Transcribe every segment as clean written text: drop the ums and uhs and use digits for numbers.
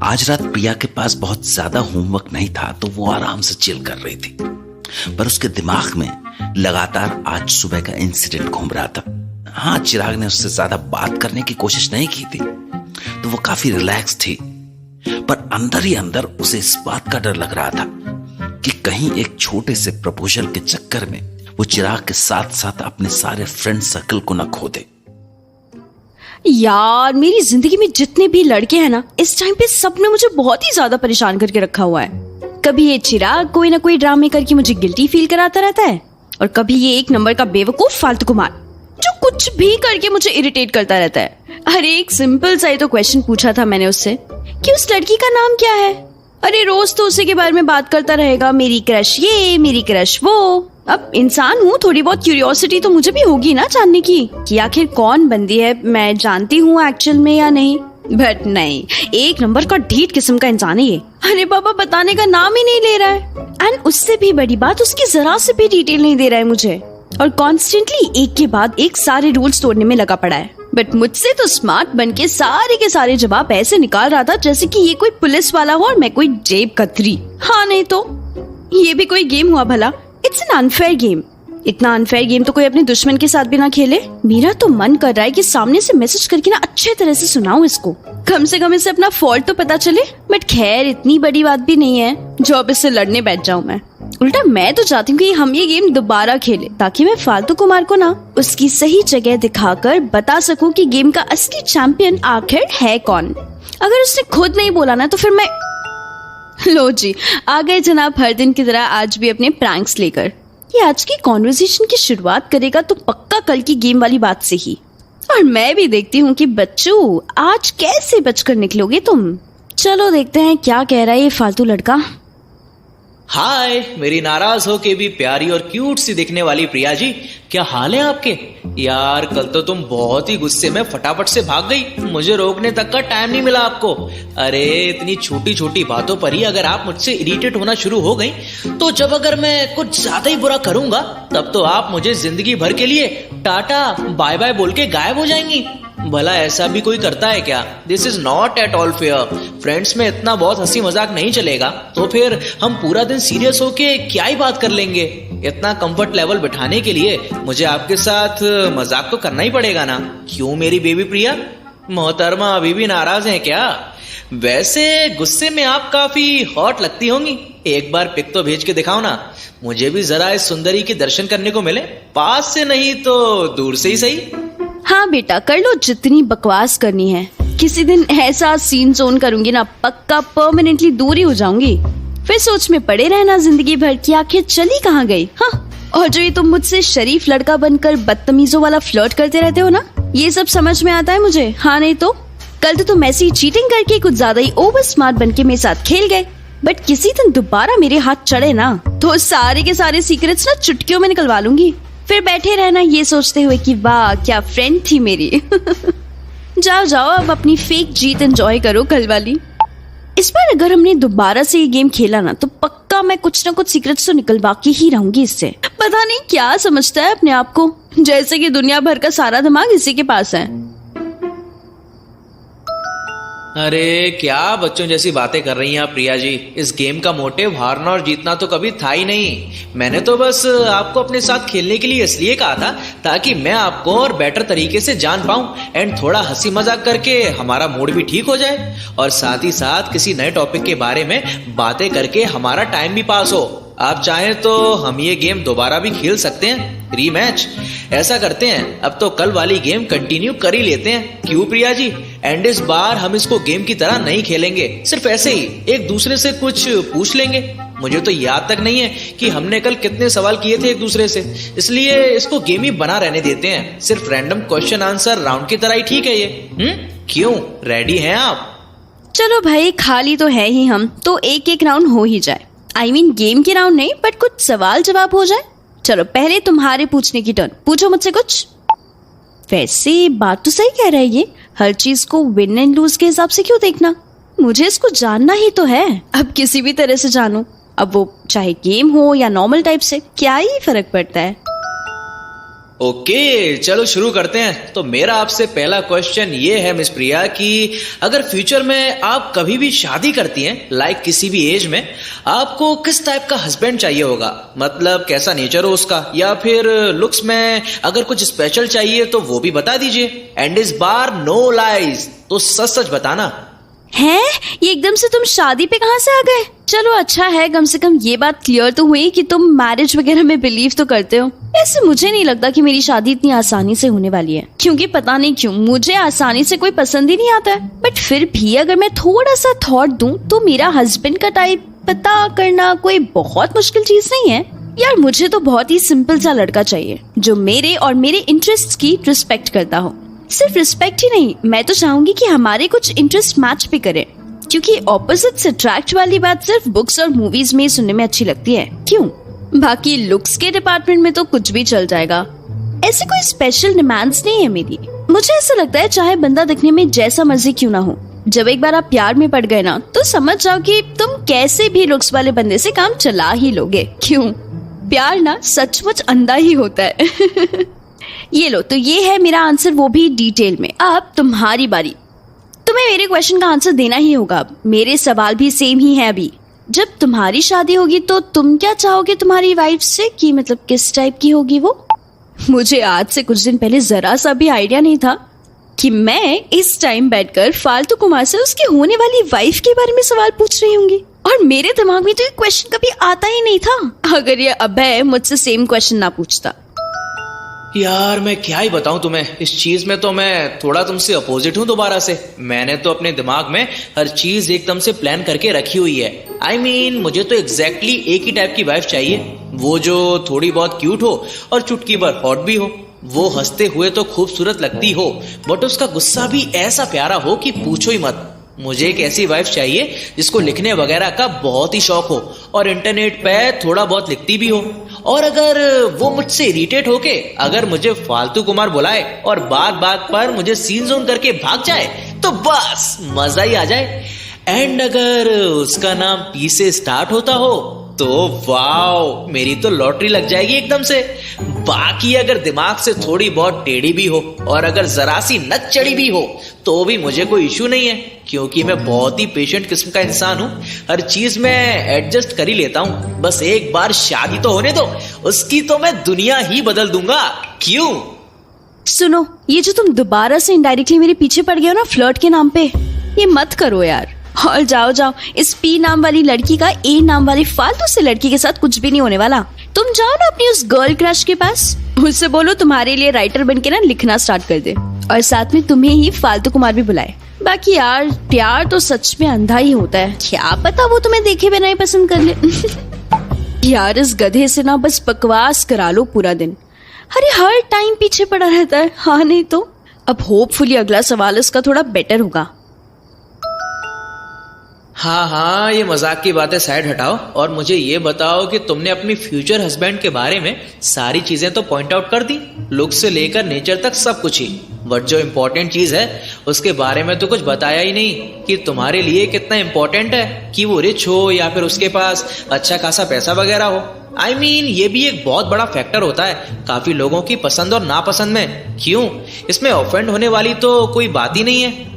आज रात प्रिया के पास बहुत ज्यादा होमवर्क नहीं था तो वो आराम से चिल कर रही थी, पर उसके दिमाग में लगातार आज सुबह का इंसिडेंट घूम रहा था। हाँ, चिराग ने उससे ज्यादा बात करने की कोशिश नहीं की थी तो वो काफी रिलैक्स थी, पर अंदर ही अंदर उसे इस बात का डर लग रहा था कि कहीं एक छोटे से प्रपोजल के चक्कर में वो चिराग के साथ साथ अपने सारे फ्रेंड सर्कल को न खो दे। यार, मेरी जिंदगी में जितने भी लड़के हैं ना, इस टाइम पे सबने मुझे बहुत ही ज्यादा परेशान करके रखा हुआ है। कभी ये चिराग कोई ना कोई ड्रामे करके मुझे गिल्टी फील कराता रहता है, और कभी ये एक नंबर का बेवकूफ फालतू कुमार जो कुछ भी करके मुझे इरिटेट करता रहता है। अरे एक सिंपल सा ही तो क्वेश्चन पूछा था मैंने उससे कि उस लड़की का नाम क्या है। अरे रोज तो उसी के बारे में बात करता रहेगा, मेरी क्रश ये, मेरी क्रश वो। अब इंसान हूँ, थोड़ी बहुत क्यूरियोसिटी तो मुझे भी होगी ना जानने की कि आखिर कौन बंदी है, मैं जानती हूँ एक्चुअल में या नहीं। बट नहीं, एक नंबर का ढीठ किस्म का इंसान है ये। अरे बाबा, बताने का नाम ही नहीं ले रहा है। एंड उससे भी बड़ी बात, उसकी जरा से भी डिटेल नहीं दे रहा है मुझे, और कॉन्स्टेंटली एक के बाद एक सारे रूल्स तोड़ने में लगा पड़ा है। बट मुझसे तो स्मार्ट बन के सारे जवाब ऐसे निकाल रहा था जैसे कि ये कोई पुलिस वाला हो और मैं कोई जेब कतरी। हाँ नहीं तो ये भी कोई गेम हुआ भला? It's an unfair game. इतना अनफेयर गेम तो कोई अपने दुश्मन के साथ भी ना खेले। मेरा तो मन कर रहा है कि सामने से मैसेज करके ना अच्छे तरह से सुनाऊं इसको, कम से कम इसे अपना फॉल्ट तो पता चले। बट खैर, इतनी बड़ी बात भी नहीं है जो अब इससे लड़ने बैठ जाऊं मैं। उल्टा मैं तो चाहती हूँ कि हम ये गेम दोबारा खेलें, ताकि मैं फालतू कुमार को ना उसकी सही जगह दिखाकर बता सकूं कि गेम का असली चैंपियन आखिर है कौन। अगर उसने खुद नहीं बोला ना तो फिर मैं लो जी, आ गए जनाब हर दिन की तरह आज भी अपने प्रैंक्स लेकर। ये आज की कॉन्वर्सेशन की शुरुआत करेगा तो पक्का कल की गेम वाली बात से ही। और मैं भी देखती हूँ कि बच्चों आज कैसे बचकर निकलोगे तुम। चलो देखते हैं क्या कह रहा है ये फालतू लड़का। हाय, मेरी नाराज हो के भी प्यारी और क्यूट सी दिखने वाली प्रिया जी, क्या हाल है आपके? यार कल तो तुम बहुत ही गुस्से में फटाफट से भाग गई, मुझे रोकने तक का टाइम नहीं मिला आपको। अरे इतनी छोटी छोटी बातों पर ही अगर आप मुझसे इरिटेट होना शुरू हो गई तो जब अगर मैं कुछ ज्यादा ही बुरा करूंगा तब तो आप मुझे जिंदगी भर के लिए टाटा बाय बाय बोल के गायब हो जाएंगी। भला ऐसा भी कोई करता है क्या? This is not at all fair. Friends में इतना बहुत हंसी मजाक नहीं चलेगा तो फिर हम पूरा दिन सीरियस होके क्या ही बात कर लेंगे। इतना कंफर्ट लेवल बिठाने के लिए मुझे आपके साथ मजाक तो करना ही पड़ेगा ना। क्यों मेरी बेबी प्रिया? मोहतरमा अभी भी नाराज हैं क्या? वैसे गुस्से में आप काफी हॉट लगती होंगी, एक बार पिक तो भेज के दिखाओ ना, मुझे भी जरा इस सुंदरी के दर्शन करने को मिले, पास से नहीं तो दूर से ही सही। हाँ बेटा, कर लो जितनी बकवास करनी है। किसी दिन ऐसा सीन जोन करूंगी ना, पक्का परमानेंटली दूर ही हो जाऊंगी। फिर सोच में पड़े रहना जिंदगी भर की आखिर चली कहाँ गई। हाँ, और जो ये तुम मुझसे शरीफ लड़का बनकर बदतमीजों वाला फ्लर्ट करते रहते हो ना, ये सब समझ में आता है मुझे। हाँ नहीं तो कल तो तुम ऐसी चीटिंग करके कुछ ज्यादा ही ओवर स्मार्ट बन के मेरे साथ खेल गए, बट किसी दिन दोबारा मेरे हाथ चढ़े ना तो सारे के सारे सीक्रेट्स ना चुटकियों में निकलवा लूंगी। फिर बैठे रहना ये सोचते हुए कि वाह क्या फ्रेंड थी मेरी। जाओ जाओ, अब अपनी फेक जीत एंजॉय करो कल वाली। इस बार अगर हमने दोबारा से ये गेम खेला ना तो पक्का मैं कुछ ना कुछ सीक्रेट्स तो निकलवा के ही रहूंगी इससे। पता नहीं क्या समझता है अपने आप को, जैसे कि दुनिया भर का सारा दिमाग इसी के पास है। अरे क्या बच्चों जैसी बातें कर रही हैं आप प्रिया जी। इस गेम का मोटिव हारना और जीतना तो कभी था ही नहीं। मैंने तो बस आपको अपने साथ खेलने के लिए इसलिए कहा था ताकि मैं आपको और बेटर तरीके से जान पाऊं एंड थोड़ा हंसी मजाक करके हमारा मूड भी ठीक हो जाए, और साथ ही साथ किसी नए टॉपिक के बारे में बातें करके हमारा टाइम भी पास हो। आप चाहें तो हम ये गेम दोबारा भी खेल सकते हैं, रीमैच। ऐसा करते हैं, अब तो कल वाली गेम कंटिन्यू कर ही लेते हैं, क्यों प्रिया जी? एंड इस बार हम इसको गेम की तरह नहीं खेलेंगे, सिर्फ ऐसे ही एक दूसरे से कुछ पूछ लेंगे। मुझे तो याद तक नहीं है कि हमने कल कितने सवाल किए थे एक दूसरे से, इसलिए इसको गेम ही बना रहने देते हैं। सिर्फ रैंडम क्वेश्चन आंसर राउंड की तरह ही ठीक है ये। क्यों, रेडी हैं आप? चलो भाई, खाली तो है ही हम, तो एक एक राउंड हो ही जाए। I mean, गेम के राउंड नहीं, बट कुछ सवाल जवाब हो जाए। चलो पहले तुम्हारे पूछने की टर्न, पूछो मुझसे कुछ। वैसे बात तो सही कह रहा है ये, हर चीज को विन एंड लूज के हिसाब से क्यों देखना। मुझे इसको जानना ही तो है, अब किसी भी तरह से जानूं, अब वो चाहे गेम हो या नॉर्मल टाइप से, क्या ही फर्क पड़ता है। ओके, चलो शुरू करते हैं। तो मेरा आपसे पहला क्वेश्चन ये है मिस प्रिया कि अगर फ्यूचर में आप कभी भी शादी करती हैं, लाइक किसी भी एज में, आपको किस टाइप का हस्बैंड चाहिए होगा? मतलब कैसा नेचर हो उसका, या फिर लुक्स में अगर कुछ स्पेशल चाहिए तो वो भी बता दीजिए। एंड इस बार नो लाइज, तो सच सच बताना। है ये एकदम से तुम शादी पे कहाँ से आ गए? चलो अच्छा है, कम से कम ये बात क्लियर तो हुई कि तुम मैरिज वगैरह में बिलीव तो करते हो। ऐसे मुझे नहीं लगता कि मेरी शादी इतनी आसानी से होने वाली है, क्योंकि पता नहीं क्यों मुझे आसानी से कोई पसंद ही नहीं आता है। बट फिर भी अगर मैं थोड़ा सा थॉट दूं तो मेरा हस्बैंड का टाइप पता करना कोई बहुत मुश्किल चीज नहीं है यार। मुझे तो बहुत ही सिंपल सा लड़का चाहिए जो मेरे और मेरे इंटरेस्ट की रिस्पेक्ट करता हो। सिर्फ रिस्पेक्ट ही नहीं, मैं तो चाहूंगी कि हमारे कुछ इंटरेस्ट मैच भी करें, क्योंकि ऑपोजिट से अट्रैक्ट वाली बात सिर्फ बुक्स और मूवीज में ही सुनने में अच्छी लगती है। क्यों? बाकी लुक्स के डिपार्टमेंट में तो कुछ भी चल जाएगा। ऐसे कोई स्पेशल डिमांड्स नहीं है मेरी। मुझे ऐसा लगता है चाहे बंदा दिखने में जैसा मर्जी क्यों ना हो, जब एक बार आप प्यार में पड़ गए ना तो समझ जाओ कि तुम कैसे भी लुक्स वाले बंदे से काम चला ही लोगे। क्यों? प्यार ना सचमुच अंधा ही होता है। ये लो, तो ये है मेरा आंसर, वो भी डिटेल में। अब तुम्हारी बारी। तुम्हें मेरे क्वेश्चन का आंसर देना ही होगा। मेरे सवाल भी सेम ही है। अभी जब तुम्हारी शादी होगी तो तुम क्या चाहोगे तुम्हारी वाइफ से, कि मतलब किस टाइप की होगी वो? मुझे आज से कुछ दिन पहले जरा सा भी आइडिया नहीं था कि मैं इस टाइम बैठकर फालतू कुमार से उसकी होने वाली वाइफ के बारे में सवाल पूछ रही होंगी, और मेरे दिमाग में तो ये क्वेश्चन कभी आता ही नहीं था। अगर ये अभय मुझसे सेम क्वेश्चन ना पूछता। यार मैं क्या ही बताऊं तुम्हें, इस चीज में तो मैं थोड़ा तुमसे अपोजिट हूं दोबारा से। मैंने तो अपने दिमाग में हर चीज एकदम से प्लान करके रखी हुई है। I mean, मुझे तो एग्जैक्टली एक ही टाइप की वाइफ चाहिए, वो जो थोड़ी बहुत क्यूट हो और चुटकी भर हॉट भी हो। वो हंसते हुए तो खूबसूरत लगती हो, बट उसका गुस्सा भी ऐसा प्यारा हो कि पूछो ही मत। मुझे एक ऐसी वाइफ चाहिए जिसको लिखने वगैरह का बहुत ही शौक हो और इंटरनेट पे थोड़ा बहुत लिखती भी हो। और अगर वो मुझसे इरिटेट होके अगर मुझे फालतू कुमार बुलाए और बात बात पर मुझे सीन जोन करके भाग जाए तो बस मजा ही आ जाए। एंड अगर उसका नाम पी से स्टार्ट होता हो तो वाओ, मेरी तो लॉटरी लग जाएगी एकदम से। बाकी अगर दिमाग से थोड़ी बहुत टेढ़ी भी हो और अगर जरा सी नच चढ़ी भी हो तो भी मुझे कोई इशू नहीं है, क्योंकि मैं बहुत ही पेशेंट किस्म का इंसान हूँ। हर चीज में एडजस्ट कर ही लेता हूँ। बस एक बार शादी तो होने दो, उसकी तो मैं दुनिया ही बदल दूंगा। क्यों? सुनो, ये जो तुम दोबारा से इनडायरेक्टली मेरे पीछे पड़ गए हो ना फ्लर्ट के नाम पे, ये मत करो यार। और जाओ जाओ, इस पी नाम वाली लड़की का ए नाम वाली फालतू से लड़की के साथ कुछ भी नहीं होने वाला। तुम जाओ ना अपनी उस गर्ल क्रश के पास, उससे बोलो तुम्हारे लिए राइटर बन के ना लिखना स्टार्ट कर दे, और साथ में तुम्हें ही फालतू कुमार भी बुलाए। बाकी यार प्यार तो सच में अंधा ही होता है, क्या पता वो तुम्हें देखे बिना ही पसंद कर ले। यार इस गधे से ना बस बकवास करा लो पूरा दिन। अरे हर टाइम पीछे पड़ा रहता है। हाँ नहीं तो। अब होपफुली अगला सवाल इसका थोड़ा बेटर होगा। हाँ, ये मजाक की बातें साइड हटाओ और मुझे ये बताओ कि तुमने अपनी फ्यूचर हस्बैंड के बारे में सारी चीजें तो पॉइंट आउट कर दी, लुक से लेकर नेचर तक सब कुछ ही, बट जो इम्पोर्टेंट चीज है उसके बारे में तो कुछ बताया ही नहीं कि तुम्हारे लिए कितना इम्पोर्टेंट है कि वो रिच हो या फिर उसके पास अच्छा खासा पैसा वगैरह हो। I mean, ये भी एक बहुत बड़ा फैक्टर होता है काफी लोगों की पसंद और नापसंद में। क्यों? इसमें ऑफेंड होने वाली तो कोई बात ही नहीं है।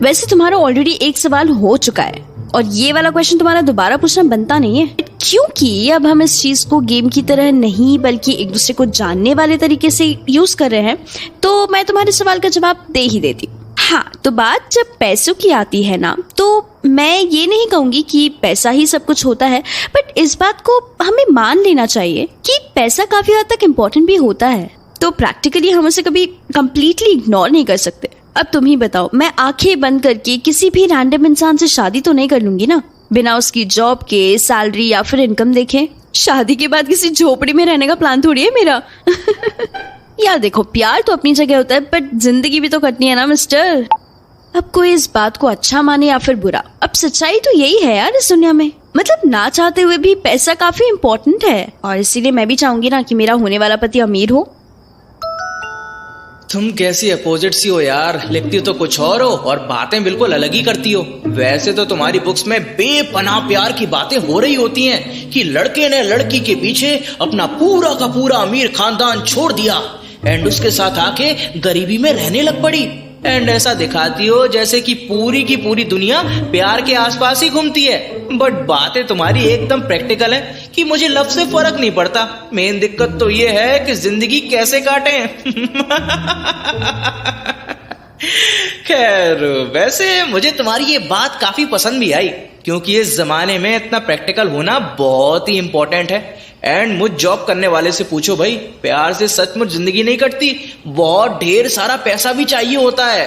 वैसे तुम्हारा ऑलरेडी एक सवाल हो चुका है और ये वाला क्वेश्चन तुम्हारा दोबारा पूछना बनता नहीं है, क्योंकि अब हम इस चीज को गेम की तरह नहीं बल्कि एक दूसरे को जानने वाले तरीके से यूज कर रहे हैं, तो मैं तुम्हारे सवाल का जवाब दे ही देती। हाँ, तो बात जब पैसों की आती है ना, तो मैं ये नहीं कहूंगी कि पैसा ही सब कुछ होता है, बट इस बात को हमें मान लेना चाहिए कि पैसा काफी हद तक इम्पोर्टेंट भी होता है। तो प्रैक्टिकली हम उसे कभी कंप्लीटली इग्नोर नहीं कर सकते। अब तुम ही बताओ, मैं आंखें बंद करके किसी भी रैंडम इंसान से शादी तो नहीं कर लूंगी ना, बिना उसकी जॉब के, सैलरी या फिर इनकम देखे। शादी के बाद किसी झोपड़ी में रहने का प्लान थोड़ी है मेरा। यार देखो, प्यार तो अपनी जगह होता है, बट जिंदगी भी तो कटनी है ना मिस्टर। अब कोई इस बात को अच्छा माने या फिर बुरा, अब सच्चाई तो यही है यार इस दुनिया में। मतलब ना चाहते हुए भी पैसा काफी इम्पोर्टेंट है, और इसीलिए मैं भी चाहूंगी ना कि मेरा होने वाला पति अमीर हो। तुम कैसी अपोजिट सी हो यार, लिखती तो कुछ और हो और बातें बिल्कुल अलग ही करती हो। वैसे तो तुम्हारी बुक्स में बेपनाह प्यार की बातें हो रही होती हैं कि लड़के ने लड़की के पीछे अपना पूरा का पूरा अमीर खानदान छोड़ दिया एंड उसके साथ आके गरीबी में रहने लग पड़ी। एंड ऐसा दिखाती हो जैसे कि पूरी की पूरी दुनिया प्यार के आसपास ही घूमती है। बट बातें तुम्हारी एकदम प्रैक्टिकल है कि मुझे लव से फर्क नहीं पड़ता, मेन दिक्कत तो ये है कि जिंदगी कैसे काटें। खैर, वैसे मुझे तुम्हारी ये बात काफी पसंद भी आई क्योंकि इस जमाने में इतना प्रैक्टिकल होना बहुत ही इंपॉर्टेंट है। एंड मुझ जॉब करने वाले से पूछो भाई, प्यार से सचमुच जिंदगी नहीं कटती, बहुत ढेर सारा पैसा भी चाहिए होता है।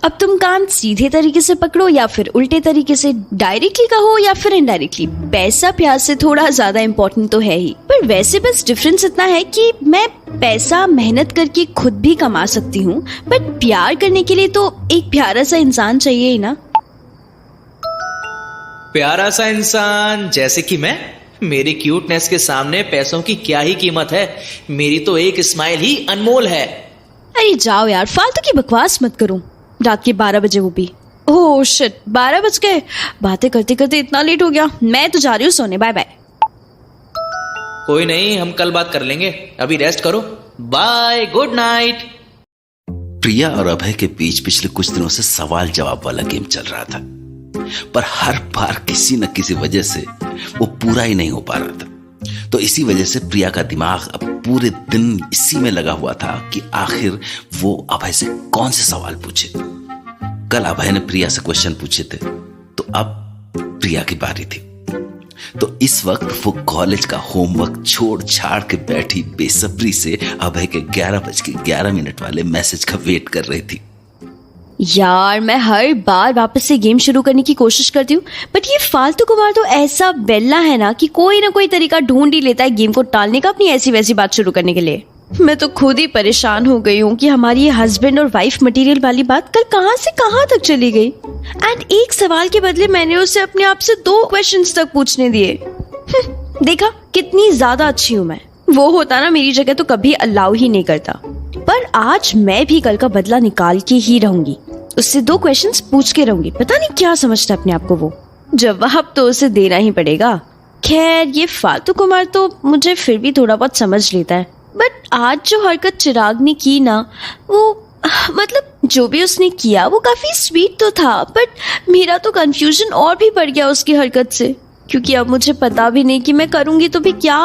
अब तुम कान सीधे तरीके से पकड़ो या फिर उल्टे तरीके से, डायरेक्टली कहो या फिर इनडायरेक्टली, पैसा प्यार से थोड़ा ज्यादा इम्पोर्टेंट तो है ही। पर वैसे बस डिफरेंस इतना है कि मैं पैसा मेहनत करके खुद भी कमा सकती हूँ, बट प्यार करने के लिए तो एक प्यारा सा इंसान चाहिए ही ना। प्यारा सा इंसान जैसे कि मैं? मेरी क्यूटनेस के सामने पैसों की क्या ही कीमत है, मेरी तो एक स्माइल ही अनमोल है। अरे जाओ यार, फालतू की बकवास मत करो। रात के 12 बजे वो भी। ओह शिट, 12 बज गए। बातें करते करते इतना लेट हो गया। मैं तो जा रही हूँ सोने, बाय बाय। कोई नहीं, हम कल बात कर लेंगे, अभी रेस्ट करो, बाय, गुड नाइट। प्रिया और अभय के बीच पिछले कुछ दिनों से सवाल जवाब वाला गेम चल रहा था, पर हर बार किसी न किसी वजह से वो पूरा ही नहीं हो पा रहा था। तो इसी वजह से प्रिया का दिमाग अब पूरे दिन इसी में लगा हुआ था कि आखिर वो अभय से कौन से सवाल पूछे। कल अभय ने प्रिया से क्वेश्चन पूछे थे, तो अब प्रिया की बारी थी। तो इस वक्त वो कॉलेज का होमवर्क छोड़ छाड़ के बैठी बेसब्री से अभय के 11:11 वाले मैसेज का वेट कर रही थी। यार, मैं हर बार वापस से गेम शुरू करने की कोशिश करती हूँ, बट ये फालतू कुमार तो ऐसा बेल्ला है ना कि कोई ना कोई तरीका ढूंढ ही लेता है गेम को टालने का, अपनी ऐसी वैसी बात शुरू करने के लिए। मैं तो खुद ही परेशान हो गई हूँ कि हमारी ये हस्बैंड और वाइफ मटेरियल वाली बात कल कहाँ से कहाँ तक चली गई। एंड एक सवाल के बदले मैंने उसे अपने आप से 2 क्वेश्चंस तक पूछने दिए। देखा कितनी ज्यादा अच्छी हूँ मैं। वो होता ना मेरी जगह तो कभी अलाउ ही नहीं करता। पर आज मैं भी कल का बदला निकाल के ही रहूंगी, उससे 2 क्वेश्चंस पूछ के रहूंगी। पता नहीं क्या समझता है अपने आप को वो, जवाब तो उसे देना ही पड़ेगा। खैर, ये फालतू कुमार तो मुझे फिर भी थोड़ा बहुत समझ लेता है, बट आज जो हरकत चिराग ने की ना, वो मतलब जो भी उसने किया वो काफी स्वीट तो था, बट मेरा तो कंफ्यूजन और भी बढ़ गया उसकी हरकत से, क्योंकि अब मुझे पता भी नहीं कि मैं करूंगी तो भी क्या।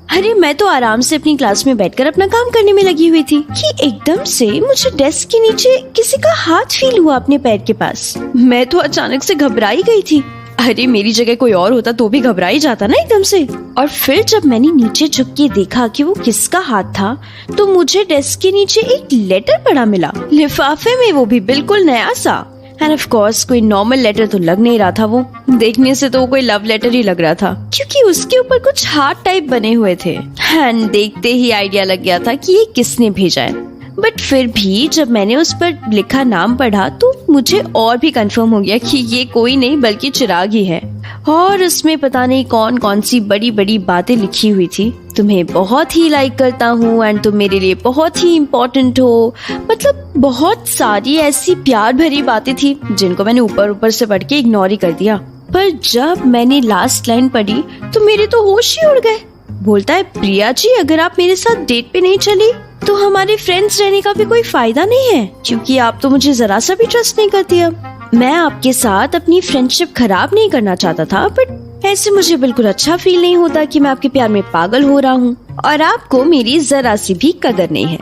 अरे मैं तो आराम से अपनी क्लास में बैठकर अपना काम करने में लगी हुई थी कि एकदम से मुझे डेस्क के नीचे किसी का हाथ फील हुआ अपने पैर के पास। मैं तो अचानक से घबराई गई थी। अरे मेरी जगह कोई और होता तो भी घबरा ही जाता ना एकदम से। और फिर जब मैंने नीचे झुक के देखा कि वो किसका हाथ था, तो मुझे डेस्क के नीचे एक लेटर पड़ा मिला, लिफाफे में, वो भी बिल्कुल नया सा। एंड ऑफ कोर्स कोई नॉर्मल लेटर तो लग नहीं रहा था, वो देखने से तो वो कोई लव लेटर ही लग रहा था, क्योंकि उसके ऊपर कुछ हार्ट टाइप बने हुए थे। एंड देखते ही आइडिया लग गया था कि ये किसने भेजा है। बट फिर भी जब मैंने उस पर लिखा नाम पढ़ा तो मुझे और भी कंफर्म हो गया कि ये कोई नहीं बल्कि चिराग ही है। और उसमें पता नहीं कौन कौन सी बड़ी बड़ी बातें लिखी हुई थी। तुम्हें बहुत ही लाइक करता हूँ एंड तुम मेरे लिए बहुत ही इम्पोर्टेंट हो, मतलब बहुत सारी ऐसी प्यार भरी बातें थी जिनको मैंने ऊपर ऊपर से पढ़ के इग्नोर ही कर दिया। पर जब मैंने लास्ट लाइन पढ़ी तो मेरे तो होश ही उड़ गए। बोलता है, प्रिया जी अगर आप मेरे साथ डेट पे नहीं चली तो हमारे फ्रेंड्स रहने का भी कोई फायदा नहीं है, क्योंकि आप तो मुझे जरा सा भी ट्रस्ट नहीं करती। अब मैं आपके साथ अपनी फ्रेंडशिप खराब नहीं करना चाहता था, बट ऐसे मुझे बिल्कुल अच्छा फील नहीं होता कि मैं आपके प्यार में पागल हो रहा हूँ और आपको मेरी जरा सी भी कदर नहीं है।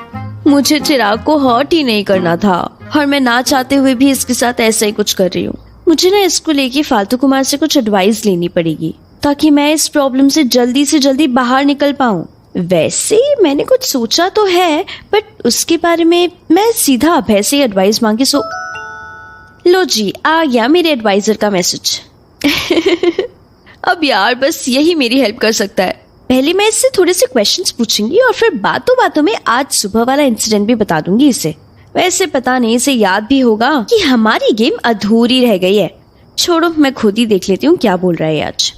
मुझे चिराग को हर्ट ही नहीं करना था और मैं ना चाहते हुए भी इसके साथ ऐसा ही कुछ कर रही हूँ। मुझे ना इसको लेके फालतू कुमार से कुछ एडवाइस लेनी पड़ेगी ताकि मैं इस प्रॉब्लम से जल्दी बाहर निकल पाऊँ। वैसे मैंने कुछ सोचा तो है, बट उसके बारे में मैं सीधा अभय से एडवाइस मांगी। सो लो जी, आ गया मेरे एडवाइजर का मैसेज। अब यार बस यही मेरी हेल्प कर सकता है। पहले मैं इससे थोड़े से क्वेश्चंस पूछूंगी और फिर बातों बातों में आज सुबह वाला इंसिडेंट भी बता दूंगी इसे। वैसे पता नहीं इसे याद भी होगा कि हमारी गेम अधूरी रह गई है। छोड़ो, मैं खुद ही देख लेती हूँ क्या बोल रहा है आज।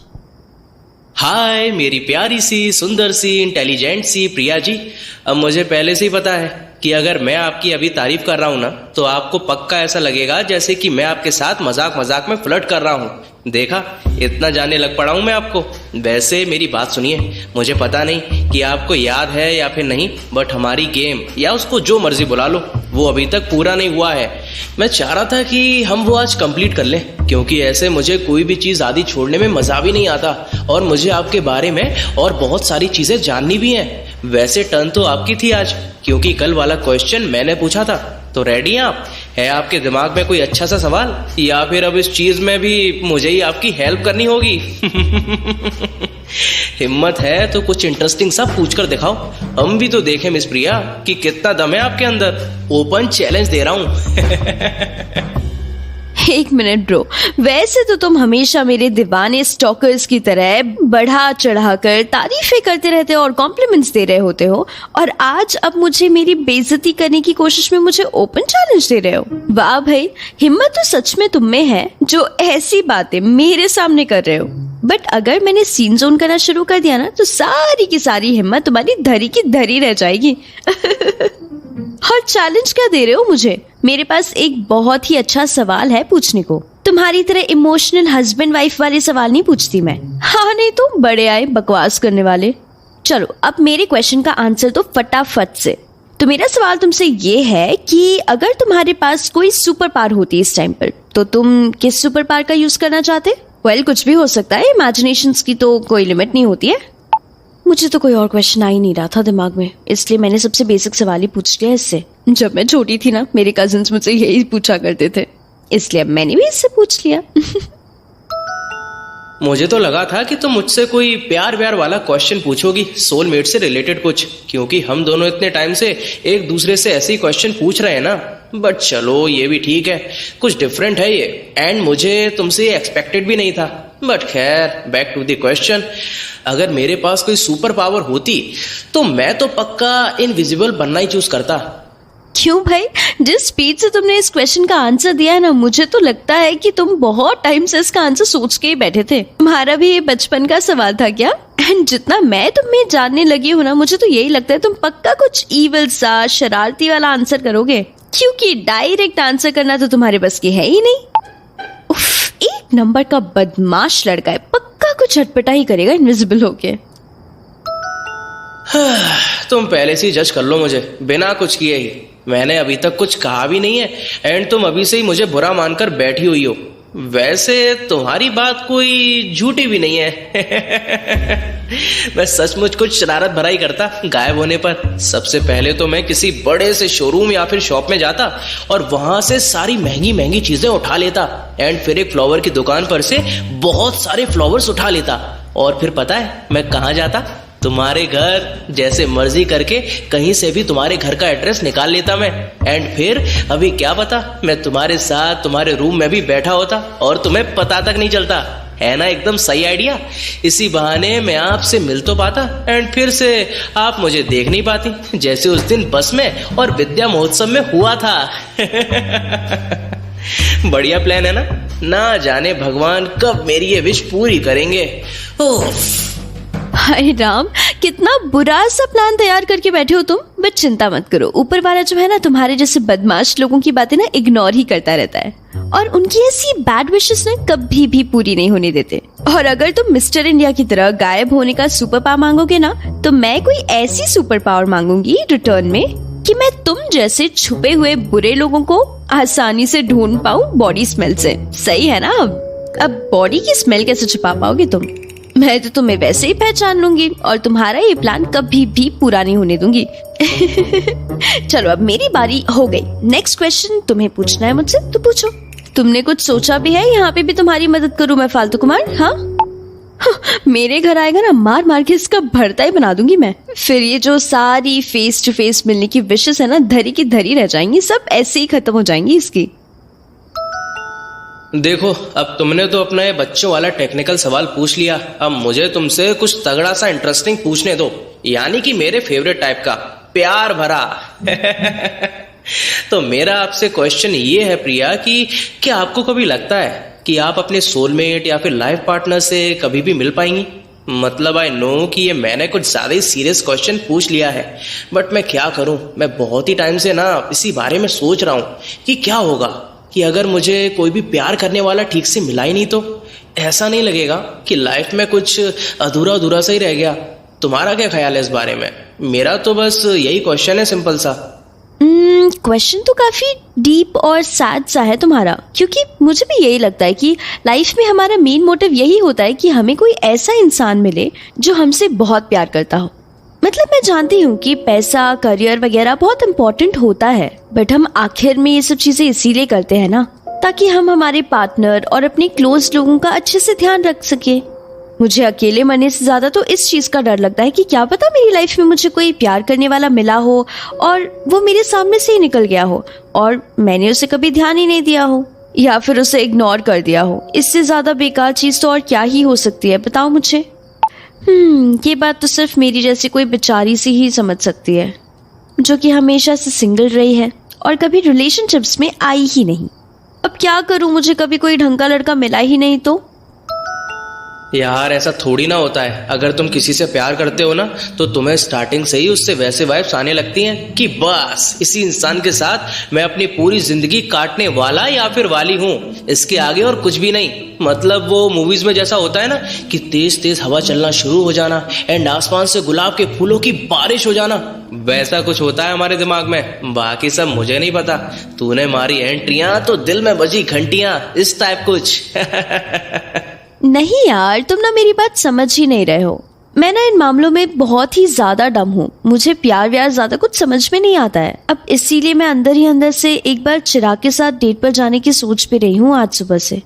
हाय मेरी प्यारी सी, सुंदर सी, इंटेलिजेंट सी प्रिया जी, अब मुझे पहले से ही पता है कि अगर मैं आपकी अभी तारीफ कर रहा हूं ना तो आपको पक्का ऐसा लगेगा जैसे कि मैं आपके साथ मजाक मजाक में फ्लर्ट कर रहा हूं। देखा, इतना जानने लग पड़ा हूं मैं आपको। वैसे मेरी बात सुनिए, मुझे पता नहीं कि आपको याद है या फिर नहीं, बट हमारी गेम या उसको जो मर्जी बुला लो, वो अभी तक पूरा नहीं हुआ है। मैं चाह रहा था कि हम वो आज कंप्लीट कर लें, क्योंकि ऐसे मुझे कोई भी चीज़ आधी छोड़ने में मज़ा भी नहीं आता और मुझे आपके बारे में और बहुत सारी चीज़ें जाननी भी हैं। वैसे टर्न तो आपकी थी आज, क्योंकि कल वाला क्वेश्चन मैंने पूछा था। तो रेडी हैं आप? है आपके दिमाग में कोई अच्छा सा सवाल, या फिर अब इस चीज़ में भी मुझे ही आपकी हेल्प करनी होगी? हिम्मत है तो कुछ इंटरेस्टिंग सा पूछ कर दिखाओ, हम भी तो देखें मिस प्रिया कि कितना दम है आपके अंदर। ओपन चैलेंज दे रहा हूं। एक मिनट ब्रो, वैसे तो तुम हमेशा मेरे दीवाने स्टॉकर्स की तरह बढ़ा चढ़ा कर तारीफें करते रहते हो और कॉम्प्लीमेंट्स दे रहे होते हो, और आज अब मुझे मेरी बेइज्जती करने की कोशिश में मुझे ओपन चैलेंज दे रहे हो। वाह भाई, हिम्मत तो सच में तुम में है जो ऐसी बातें मेरे सामने कर रहे हो। बट अगर मैंने सीन जोन करना शुरू कर दिया ना तो सारी की सारी हिम्मत तुम्हारी धरी की धरी रह जाएगी। और चैलेंज क्या दे रहे हो मुझे? मेरे पास एक बहुत ही अच्छा सवाल है पूछने को। तुम्हारी तरह इमोशनल हस्बैंड वाइफ वाले सवाल नहीं पूछती मैं। हाँ नहीं तो बड़े आए बकवास करने वाले। चलो अब मेरे क्वेश्चन का आंसर तो फटाफट से। तो मेरा सवाल तुमसे ये है कि अगर तुम्हारे पास कोई सुपर पावर होती है इस टाइम पर, तो तुम किस सुपर पावर का यूज करना चाहते? वेल, कुछ भी हो सकता है, इमेजिनेशंस की तो कोई लिमिट नहीं होती है। मुझे तो कोई और क्वेश्चन आ ही नहीं रहा था दिमाग में, इसलिए मैंने सबसे बेसिक सवाल ही पूछ लिया इससे। जब मैं छोटी थी ना, मेरे कजिन्स मुझसे यही पूछा करते थे, इसलिए अब मैंने भी इससे पूछ लिया। मुझे तो लगा था कि तुम मुझसे कोई प्यार व्यार वाला क्वेश्चन पूछोगी, सोलमेट से रिलेटेड कुछ, क्योंकि हम दोनों इतने टाइम से एक दूसरे से ऐसे ही क्वेश्चन पूछ रहे हैं ना। बट चलो ये भी ठीक है, कुछ डिफरेंट है ये, एंड मुझे तुमसे एक्सपेक्टेड भी नहीं था। बट खैर, बैक टू द क्वेश्चन। अगर मेरे पास कोई सुपर पावर होती तो मैं तो पक्का इनविजिबल बनना ही चूज करता। क्यों भाई, जिस स्पीड से तुमने इस क्वेश्चन का आंसर दिया है ना, मुझे तो लगता है कि तुम बहुत टाइम से इसका आंसर सोच के ही बैठे थे। तुम्हारा भी ये बचपन का सवाल था क्या? एंड जितना मैं तुम्हें जानने लगी हूँ ना, मुझे तो यही लगता है तुम पक्का कुछ ईविल सा शरारती वाला आंसर करोगे, क्योंकि डायरेक्ट आंसर करना तो तुम्हारे बस की है ही नहीं। उफ, एक नंबर का बदमाश लड़का है, पक्का कुछ अटपटा ही करेगा इनविजिबल होके। तुम पहले से ही जज कर लो मुझे बिना कुछ किए ही। मैंने अभी तक कुछ कहा भी नहीं है, एंड तुम अभी से ही मुझे बुरा मानकर बैठी हुई हो। वैसे तुम्हारी बात कोई झूठी भी नहीं है। मैं सचमुच कुछ शरारत भरा ही करता गायब होने पर। सबसे पहले तो मैं किसी बड़े से शोरूम या फिर शॉप में जाता और वहां से सारी महंगी महंगी चीजें उठा लेता, एंड फिर एक फ्लावर की दुकान पर से बहुत सारे फ्लावर्स उठा लेता, और फिर पता है मैं कहाँ जाता? तुम्हारे घर। जैसे मर्जी करके कहीं से भी तुम्हारे घर का एड्रेस निकाल लेता मैं, एंड फिर अभी क्या पता मैं तुम्हारे साथ तुम्हारे रूम में भी बैठा होता और तुम्हें पता तक नहीं चलता। है ना एकदम सही आइडिया? इसी बहाने मैं आपसे मिल तो पाता, एंड फिर से आप मुझे देख नहीं पाती, जैसे उस दिन बस में और विद्या महोत्सव में हुआ था। बढ़िया प्लान है ना जाने भगवान कब मेरी ये विश पूरी करेंगे। हाय राम, कितना बुरा सा प्लान तैयार करके बैठे हो तुम। बट चिंता मत करो, ऊपर वाला जो है ना, तुम्हारे जैसे बदमाश लोगों की बातें ना इग्नोर ही करता रहता है, और उनकी ऐसी बैड विशेस ना कभी भी पूरी नहीं होने देते। और अगर तुम मिस्टर इंडिया की तरह गायब होने का सुपर पावर मांगोगे ना, तो मैं कोई ऐसी सुपर पावर मांगूंगी रिटर्न में कि मैं तुम जैसे छुपे हुए बुरे लोगों को आसानी से ढूंढ पाऊं बॉडी स्मेल से। सही है ना? अब बॉडी की स्मेल कैसे छुपा पाओगे तुम? मैं तो तुम्हें वैसे ही पहचान लूंगी और तुम्हारा ये प्लान कभी भी पूरा नहीं होने दूंगी। चलो अब मेरी बारी हो गई। नेक्स्ट क्वेश्चन तुम्हें पूछना है मुझसे, तो पूछो। तुमने कुछ सोचा भी है? यहाँ पे भी तुम्हारी मदद करूं मैं फालतू कुमार? हाँ, मेरे घर आएगा ना, मार मार के इसका भरता ही बना दूंगी मैं। फिर ये जो सारी फेस टू फेस मिलने की विशेस है ना, धरी की धरी रह जाएंगी, सब ऐसे ही खत्म हो जाएंगी इसकी। देखो, अब तुमने तो अपना ये बच्चों वाला टेक्निकल सवाल पूछ लिया, अब मुझे तुमसे कुछ तगड़ा सा इंटरेस्टिंग पूछने दो, यानी कि मेरे फेवरेट टाइप का, प्यार भरा। तो मेरा आपसे क्वेश्चन ये है प्रिया कि क्या आपको कभी लगता है कि आप अपने सोलमेट या फिर लाइफ पार्टनर से कभी भी मिल पाएंगी? मतलब आई नो कि ये मैंने कुछ ज्यादा ही सीरियस क्वेश्चन पूछ लिया है, बट मैं क्या करूं, मैं बहुत ही टाइम से ना इसी बारे में सोच रहा हूं कि क्या होगा कि अगर मुझे कोई भी प्यार करने वाला ठीक से मिला ही नहीं तो ऐसा नहीं लगेगा कि लाइफ में कुछ अधूरा अधूरा सा ही रह गया। तुम्हारा क्या ख्याल है इस बारे में? मेरा तो बस यही क्वेश्चन है, सिंपल सा। क्वेश्चन तो काफी डीप और सैड सा है तुम्हारा, क्योंकि मुझे भी यही लगता है कि लाइफ में हमारा मेन मोटिव यही होता है कि हमें कोई ऐसा इंसान मिले जो हमसे बहुत प्यार करता हो। मतलब मैं जानती हूँ कि पैसा, करियर वगैरह बहुत इम्पोर्टेंट होता है, बट हम आखिर में ये सब चीजें इसीलिए करते हैं ना, ताकि हम हमारे पार्टनर और अपने क्लोज लोगों का अच्छे से ध्यान रख सके। मुझे अकेले मरने से ज्यादा तो इस चीज का डर लगता है कि क्या पता मेरी लाइफ में मुझे कोई प्यार करने वाला मिला हो और वो मेरे सामने से ही निकल गया हो और मैंने उसे कभी ध्यान ही नहीं दिया हो, या फिर उसे इग्नोर कर दिया हो। इससे ज्यादा बेकार चीज तो और क्या ही हो सकती है, बताओ मुझे। ये बात तो सिर्फ मेरी जैसी कोई बेचारी सी ही समझ सकती है, जो कि हमेशा से सिंगल रही है और कभी रिलेशनशिप्स में आई ही नहीं। अब क्या करूं, मुझे कभी कोई ढंग का लड़का मिला ही नहीं तो। यार ऐसा थोड़ी ना होता है, अगर तुम किसी से प्यार करते हो ना तो तुम्हें स्टार्टिंग से ही उससे वैसे वाइब्स आने लगती हैं कि बस इसी इंसान के साथ मैं अपनी पूरी जिंदगी काटने वाला या फिर वाली हूँ, इसके आगे और कुछ भी नहीं। मतलब वो मूवीज में जैसा होता है ना कि तेज तेज हवा चलना शुरू हो जाना एंड आसमान से गुलाब के फूलों की बारिश हो जाना, वैसा कुछ होता है हमारे दिमाग में। बाकी सब मुझे नहीं पता, तूने मारी एंट्रियां तो दिल में बजी घंटियां, इस टाइप कुछ। नहीं यार, तुम ना मेरी बात समझ ही नहीं रहे हो। मैं ना इन मामलों में बहुत ही ज्यादा डम हूँ, मुझे प्यार व्यार ज्यादा कुछ समझ में नहीं आता है। अब इसीलिए मैं अंदर ही अंदर से एक बार चिराग के साथ डेट पर जाने की सोच भी रही हूँ आज सुबह से।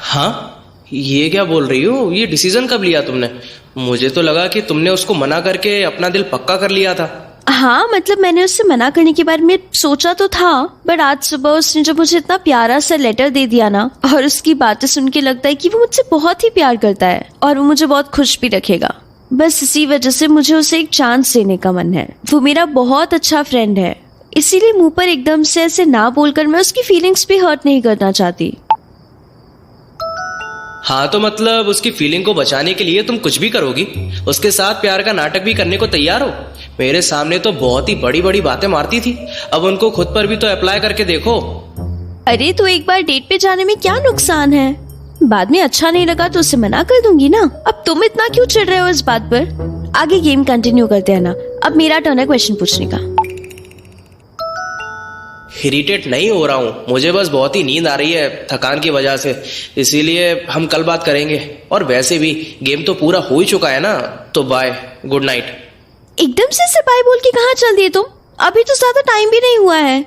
हाँ, ये क्या बोल रही हो? ये डिसीजन कब लिया तुमने? मुझे तो लगा कि तुमने उसको मना करके अपना दिल पक्का कर लिया था। हाँ, मतलब मैंने उससे मना करने के बारे में सोचा तो था, बट आज सुबह उसने जब मुझे इतना प्यारा सा लेटर दे दिया ना, और उसकी बातें सुन के लगता है कि वो मुझसे बहुत ही प्यार करता है और वो मुझे बहुत खुश भी रखेगा। बस इसी वजह से मुझे उसे एक चांस देने का मन है। वो मेरा बहुत अच्छा फ्रेंड है, इसीलिए मुंह पर एकदम से ऐसे ना बोलकर मैं उसकी फीलिंग्स भी हर्ट नहीं करना चाहती। हाँ, तो मतलब उसकी फीलिंग को बचाने के लिए तुम कुछ भी करोगी? उसके साथ प्यार का नाटक भी करने को तैयार हो? मेरे सामने तो बहुत ही बड़ी बड़ी बातें मारती थी, अब उनको खुद पर भी तो अप्लाई करके देखो। अरे तो एक बार डेट पे जाने में क्या नुकसान है? बाद में अच्छा नहीं लगा तो उसे मना कर दूंगी ना। अब तुम इतना क्यों चिढ़ रहे हो इस बात पर? आगे गेम कंटिन्यू करते हैं ना। अब मेरा टर्न है क्वेश्चन पूछने का। इरिटेट नहीं हो रहा हूँ, मुझे बस बहुत ही नींद आ रही है थकान की वजह से, इसीलिए हम कल बात करेंगे। और वैसे भी गेम तो पूरा हो ही चुका है ना, तो बाय, गुड नाइट। एकदम से बाय बोल के कहाँ चल दिए तुम? अभी तो ज्यादा टाइम भी नहीं हुआ है।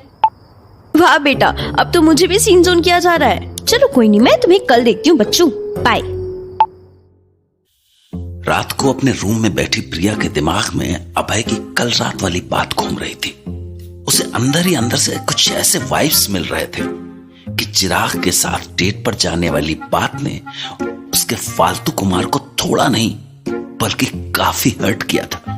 वाह बेटा, अब तो मुझे भी सीन जोन किया जा रहा है। चलो कोई नहीं, मैं तुम्हें कल देखती हूँ बच्चों, बाय। रात को अपने रूम में बैठी प्रिया के दिमाग में अभय की कल रात वाली बात घूम रही थी। उसे अंदर ही अंदर से कुछ ऐसे वाइब्स मिल रहे थे कि चिराग के साथ डेट पर जाने वाली बात ने उसके फालतू कुमार को थोड़ा नहीं बल्कि काफी हर्ट किया था।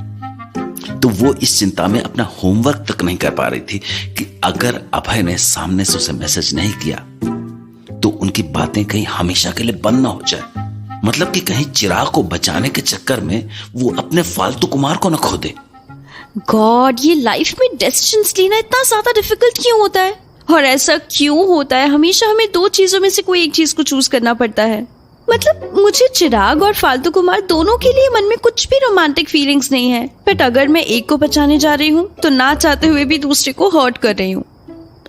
तो वो इस चिंता में अपना होमवर्क तक नहीं कर पा रही थी कि अगर अभय ने सामने से उसे मैसेज नहीं किया तो उनकी बातें कहीं हमेशा के लिए बंद ना हो जाए। मतलब कि कहीं चिराग को बचाने के चक्कर में वो अपने फालतू कुमार को न खो दे। गॉड, ये लाइफ में डिसीजंस लेना इतना ज्यादा डिफिकल्ट क्यों होता है? और ऐसा क्यों होता है हमेशा हमें दो चीजों में से कोई एक चीज को चूज करना पड़ता है? मतलब मुझे चिराग और फालतू कुमार दोनों के लिए मन में कुछ भी रोमांटिक फीलिंग्स नहीं है, बट अगर मैं एक को बचाने जा रही हूँ तो ना चाहते हुए भी दूसरे को हर्ट कर रही हूँ।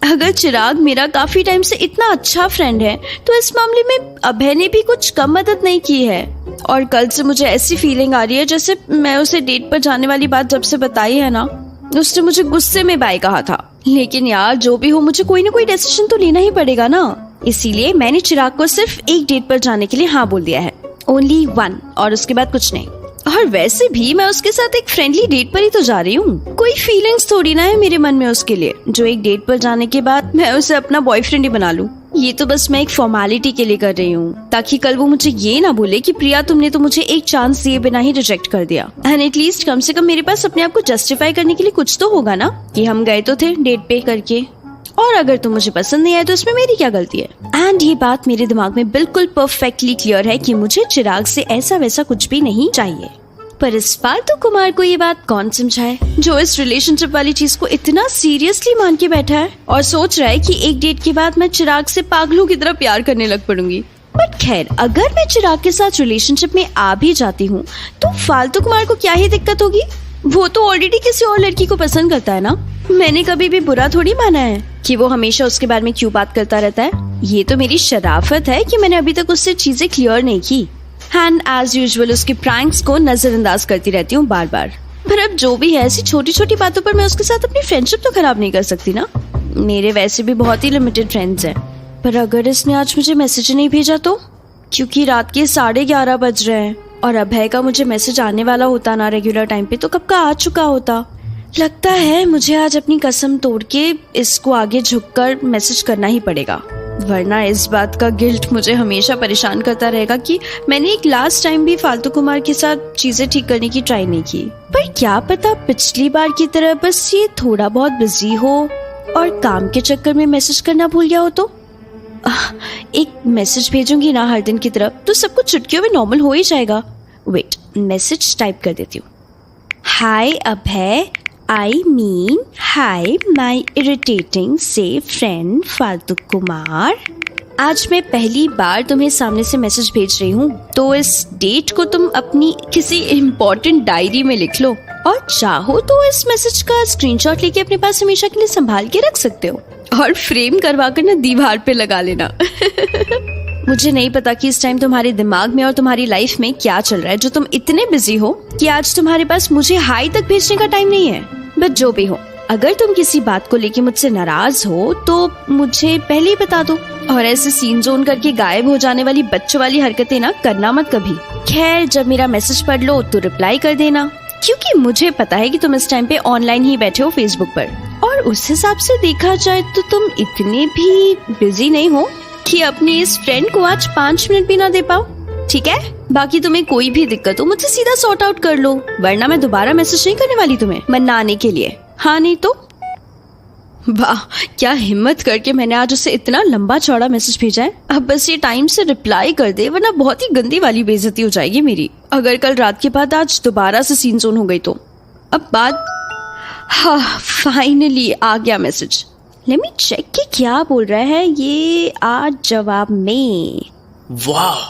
अगर चिराग मेरा काफी टाइम से इतना अच्छा फ्रेंड है तो इस मामले में अभय ने भी कुछ कम मदद नहीं की है। और कल से मुझे ऐसी फीलिंग आ रही है जैसे मैं उसे डेट पर जाने वाली बात जब से बताई है ना, उसने मुझे गुस्से में बाय कहा था। लेकिन यार जो भी हो, मुझे कोई ना कोई डिसीजन तो लेना ही पड़ेगा ना। इसीलिए मैंने चिराग को सिर्फ एक डेट पर जाने के लिए हाँ बोल दिया है, ओनली वन, और उसके बाद कुछ नहीं। और वैसे भी मैं उसके साथ एक फ्रेंडली डेट पर ही तो जा रही हूँ, कोई फीलिंग्स थोड़ी ना है मेरे मन में उसके लिए जो एक डेट पर जाने के बाद मैं उसे अपना बॉयफ्रेंड ही बना लूं। ये तो बस मैं एक फॉर्मेलिटी के लिए कर रही हूँ, ताकि कल वो मुझे ये ना बोले कि प्रिया तुमने तो मुझे एक चांस दिए बिना ही रिजेक्ट कर दिया। एंड एटलीस्ट कम से कम मेरे पास अपने आप को जस्टिफाई करने के लिए कुछ तो होगा ना कि हम गए तो थे डेट पे करके। और अगर तुम मुझे पसंद नहीं आए तो इसमें मेरी क्या गलती है। एंड ये बात मेरे दिमाग में बिल्कुल परफेक्टली क्लियर है कि मुझे चिराग से ऐसा वैसा कुछ भी नहीं चाहिए। पर इस फालतू कुमार को ये बात कौन समझाए, जो इस रिलेशनशिप वाली चीज को इतना सीरियसली मान के बैठा है और सोच रहा है कि एक डेट के बाद मैं चिराग से पागलों की तरह प्यार करने लग पड़ूंगी। बट खैर, अगर मैं चिराग के साथ रिलेशनशिप में आ भी जाती हूँ तो फालतू कुमार को क्या ही दिक्कत होगी। वो तो ऑलरेडी किसी और लड़की को पसंद करता है ना। मैंने कभी भी बुरा थोड़ी माना है कि वो हमेशा उसके बारे में क्यों बात करता रहता है। ये तो मेरी शराफत है कि मैंने अभी तक उससे चीजें क्लियर नहीं की। एंड एज यूजुअल उसके प्रैंक्स को नजरअंदाज करती रहती हूँ बार बार। पर अब जो भी है, ऐसी छोटी छोटी बातों पर मैं उसके साथ अपनी फ्रेंडशिप तो खराब नहीं कर सकती ना। मेरे वैसे भी बहुत ही लिमिटेड फ्रेंड्स हैं। पर अगर इसने आज मुझे मैसेज नहीं भेजा तो, क्योंकि रात के 11:30 बज रहे हैं और अभय का मुझे मैसेज आने वाला होता ना रेगुलर टाइम पे तो कब का आ चुका होता। लगता है मुझे आज अपनी कसम तोड़ के इसको आगे झुककर मैसेज करना ही पड़ेगा, वरना इस बात का गिल्ट मुझे हमेशा परेशान करता रहेगा कि मैंने एक लास्ट टाइम भी फालतू कुमार के साथ चीजें ठीक करने की ट्राई नहीं की। पर क्या पता पिछली बार की तरह बस ये थोड़ा बहुत बिजी हो और काम के चक्कर में मैसेज करना भूल गया हो तो। एक मैसेज भेजूंगी ना हर दिन की तरह तो सब कुछ चुटकियों में नॉर्मल हो ही जाएगा। वेट, मैसेज टाइप कर देती हूँ। Hi Abhay, I mean hi my irritating से फ्रेंड फालतू कुमार। आज मैं पहली बार तुम्हें सामने से मैसेज भेज रही हूँ, तो इस डेट को तुम अपनी किसी इम्पोर्टेंट डायरी में लिख लो और चाहो तो इस मैसेज का स्क्रीनशॉट लेके अपने पास हमेशा के लिए संभाल के रख सकते हो और फ्रेम करवा कर ना दीवार पे लगा लेना। मुझे नहीं पता कि इस टाइम तुम्हारे दिमाग में और तुम्हारी लाइफ में क्या चल रहा है जो तुम इतने बिजी हो कि आज तुम्हारे पास मुझे हाई तक भेजने का टाइम नहीं है। बट जो भी हो, अगर तुम किसी बात को लेके मुझसे नाराज हो तो मुझे पहले ही बता दो और ऐसे सीन जोन करके गायब हो जाने वाली बच्चों वाली हरकतें ना करना मत कभी। खैर, जब मेरा मैसेज पढ़ लो तो रिप्लाई कर देना, क्योंकि मुझे पता है कि तुम इस टाइम पे ऑनलाइन ही बैठे हो फेसबुक पर, और उस हिसाब से देखा जाए तो तुम इतने भी बिजी नहीं हो कि अपने इस फ्रेंड को आज 5 मिनट भी ना दे पाओ। ठीक है, बाकी तुम्हें कोई भी दिक्कत हो मुझसे सीधा सॉर्ट आउट कर लो, वरना मैं दोबारा मैसेज नहीं करने वाली तुम्हें मनाने के लिए। हाँ नहीं तो। वाह, क्या हिम्मत करके मैंने आज उसे इतना लंबा चौड़ा मैसेज भेजा है। अब बस ये टाइम से रिप्लाई कर दे, वरना बहुत ही गंदी वाली बेइज्जती हो जाएगी मेरी अगर कल रात के बाद आज दोबारा से सीन जोन हो गई तो। अब बात, हाँ फाइनली आ गया मैसेज। लेट मी चेक कि क्या बोल रहा है ये आज जवाब में। वाह,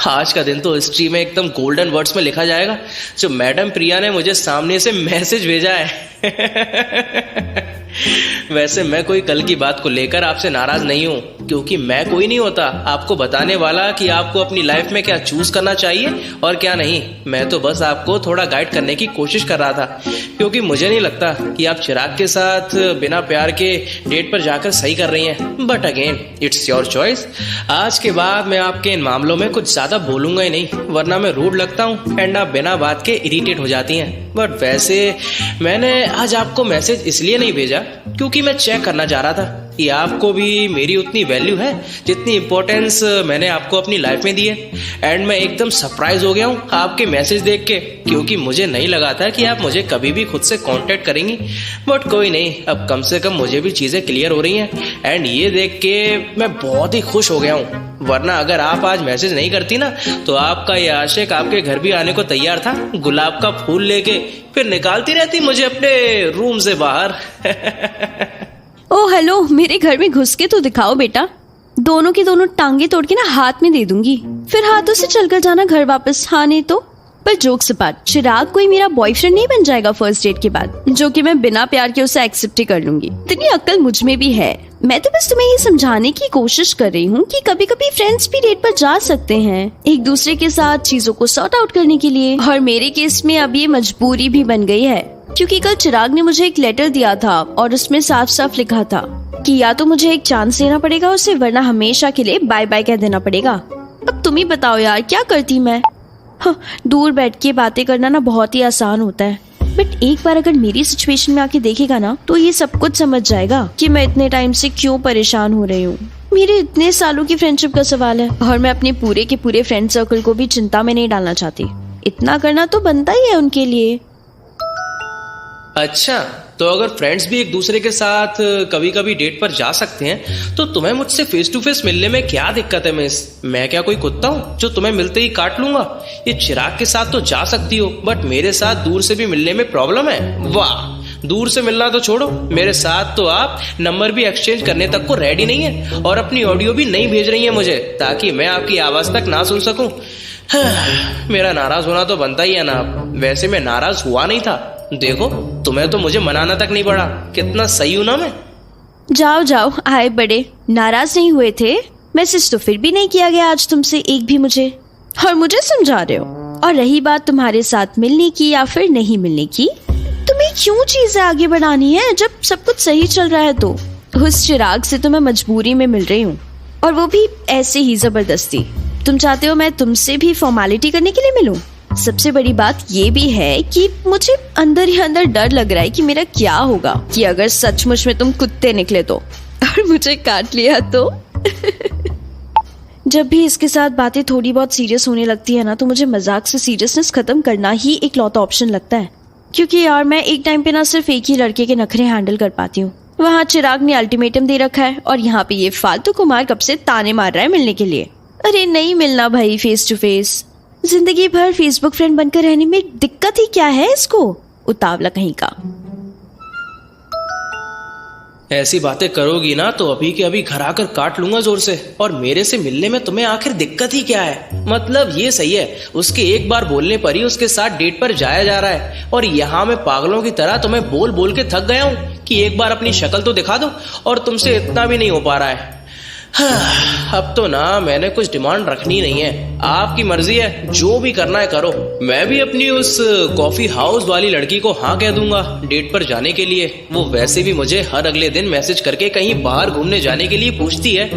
आज का दिन तो हिस्ट्री में एकदम गोल्डन वर्ड्स में लिखा जाएगा। जो मैडम प्रिया ने मुझे सामने से मैसेज भेजा है। वैसे मैं कोई कल की बात को लेकर आपसे नाराज नहीं हूँ, क्योंकि मैं कोई नहीं होता आपको बताने वाला कि आपको अपनी लाइफ में क्या चूज करना चाहिए और क्या नहीं। मैं तो बस आपको थोड़ा गाइड करने की कोशिश कर रहा था, क्योंकि मुझे नहीं लगता कि आप चिराग के साथ बिना प्यार के डेट पर जाकर सही कर रही हैं। But again it's your choice. आज के बाद मैं आपके इन मामलों में कुछ ज्यादा बोलूंगा ही नहीं, वरना मैं रूड लगता हूँ एंड आप बिना बात के इरिटेट हो जाती हैं। बट वैसे मैंने आज आपको मैसेज इसलिए नहीं भेजा क्योंकि मैं चेक करना चाह रहा था कि आपको भी मेरी उतनी वैल्यू है जितनी इंपॉर्टेंस मैंने आपको अपनी लाइफ में दी है। एंड मैं एकदम सरप्राइज हो गया हूँ आपके मैसेज देख के, क्योंकि मुझे नहीं लगा था कि आप मुझे कभी भी खुद से कांटेक्ट करेंगी। बट कोई नहीं, अब कम से कम मुझे भी चीजें क्लियर हो रही हैं एंड ये देख के मैं बहुत ही खुश हो गया हूँ। वरना अगर आप आज मैसेज नहीं करती ना तो आपका ये आशिक आपके घर भी आने को तैयार था, गुलाब का फूल लेके, फिर निकालती रहती मुझे अपने रूम से बाहर। ओह हेलो, मेरे घर में घुस के तो दिखाओ बेटा। दोनों की दोनों टांगे तोड़ के ना हाथ में दे दूंगी, फिर हाथों से चलकर जाना घर वापस। हाँ नहीं तो। पर जोक्स अपार्ट, चिराग कोई मेरा बॉयफ्रेंड नहीं बन जाएगा फर्स्ट डेट के बाद, जो कि मैं बिना प्यार के उसे एक्सेप्ट ही कर लूंगी। इतनी अक्ल मुझ में भी है। मैं तो बस तुम्हें ये समझाने की कोशिश कर रही हूँ कि कभी कभी फ्रेंड्स भी डेट पर जा सकते हैं एक दूसरे के साथ चीजों को सॉर्ट आउट करने के लिए। और मेरे केस में अब ये मजबूरी भी बन गई है, क्योंकि कल चिराग ने मुझे एक लेटर दिया था और उसमें साफ साफ लिखा था कि या तो मुझे एक चांस देना पड़ेगा उसे, वरना हमेशा के लिए बाय बाय कह देना पड़ेगा। अब तुम ही बताओ यार, क्या करती मैं। दूर बैठ के बातें करना ना बहुत ही आसान होता है, बट एक बार अगर मेरी सिचुएशन में आके देखेगा ना तो ये सब कुछ समझ जाएगा कि मैं इतने टाइम से क्यों परेशान हो रही हूँ। मेरे इतने सालों की फ्रेंडशिप का सवाल है और मैं अपने पूरे के पूरे फ्रेंड सर्कल को भी चिंता में नहीं डालना चाहती। इतना करना तो बनता ही है उनके लिए। अच्छा, तो अगर फ्रेंड्स भी एक दूसरे के साथ कभी कभी डेट पर जा सकते हैं तो तुम्हें मुझसे फेस टू फेस मिलने में क्या दिक्कत है मिस? मैं क्या कोई कुत्ता हूँ जो तुम्हें मिलते ही काट लूंगा? ये चिराग के साथ तो जा सकती हो, बट मेरे साथ दूर से भी मिलने में प्रॉब्लम है? वाह, दूर से मिलना तो छोड़ो, मेरे साथ तो आप नंबर भी एक्सचेंज करने तक को रेडी नहीं है और अपनी ऑडियो भी नहीं भेज रही है मुझे, ताकि मैं आपकी आवाज तक ना सुन सकूं। मेरा नाराज होना तो बनता ही है ना। वैसे मैं नाराज हुआ नहीं था, देखो तुम्हें तो मुझे मनाना तक नहीं पड़ा। कितना सही हूं ना मैं? जाओ जाओ, आए बड़े, नाराज नहीं हुए थे? मैसेज तो फिर भी नहीं किया गया आज तुमसे एक भी मुझे, और मुझे समझा रहे हो। और रही बात तुम्हारे साथ मिलने की या फिर नहीं मिलने की, तुम्हें क्यों चीजें आगे बढ़ानी है जब सब कुछ सही चल रहा है? तो उस चिराग से तो मैं मजबूरी में मिल रही हूँ, और वो भी ऐसे ही जबरदस्ती। तुम चाहते हो मैं तुमसे भी फॉर्मेलिटी करने के लिए मिलूं? सबसे बड़ी बात ये भी है कि मुझे अंदर ही अंदर डर लग रहा है कि मेरा क्या होगा कि अगर सचमुच में तुम कुत्ते निकले तो, और मुझे काट लिया तो। जब भी इसके साथ बातें थोड़ी बहुत सीरियस होने लगती है ना, तो मुझे मजाक से सीरियसनेस खत्म करना ही एक लौता ऑप्शन लगता है। क्योंकि यार मैं एक टाइम पे ना सिर्फ एक ही लड़के के नखरे हैंडल कर पाती हूँ। वहाँ चिराग ने अल्टीमेटम दे रखा है और यहाँ पे ये फालतू कुमार कब से ताने मार रहा है मिलने के लिए। अरे नहीं मिलना भाई फेस टू फेस, जिंदगी भर फेसबुक फ्रेंड बनकर रहने में दिक्कत ही क्या है इसको, उतावला कहीं का। ऐसी बातें करोगी ना तो अभी के अभी घर आकर काट लूंगा जोर से। और मेरे से मिलने में तुम्हें आखिर दिक्कत ही क्या है? मतलब ये सही है, उसके एक बार बोलने पर ही उसके साथ डेट पर जाया जा रहा है, और यहाँ मैं पागलों की तरह तुम्हें बोल बोल के थक गया हूँ कि एक बार अपनी शक्ल तो दिखा दो, और तुमसे इतना भी नहीं हो पा रहा है। अब तो ना मैंने कुछ डिमांड रखनी नहीं है, आपकी मर्जी है, जो भी करना है करो। मैं भी अपनी उस कॉफी हाउस वाली लड़की को हाँ कह दूंगा डेट पर जाने के लिए। वो वैसे भी मुझे हर अगले दिन मैसेज करके कहीं बाहर घूमने जाने के लिए पूछती है।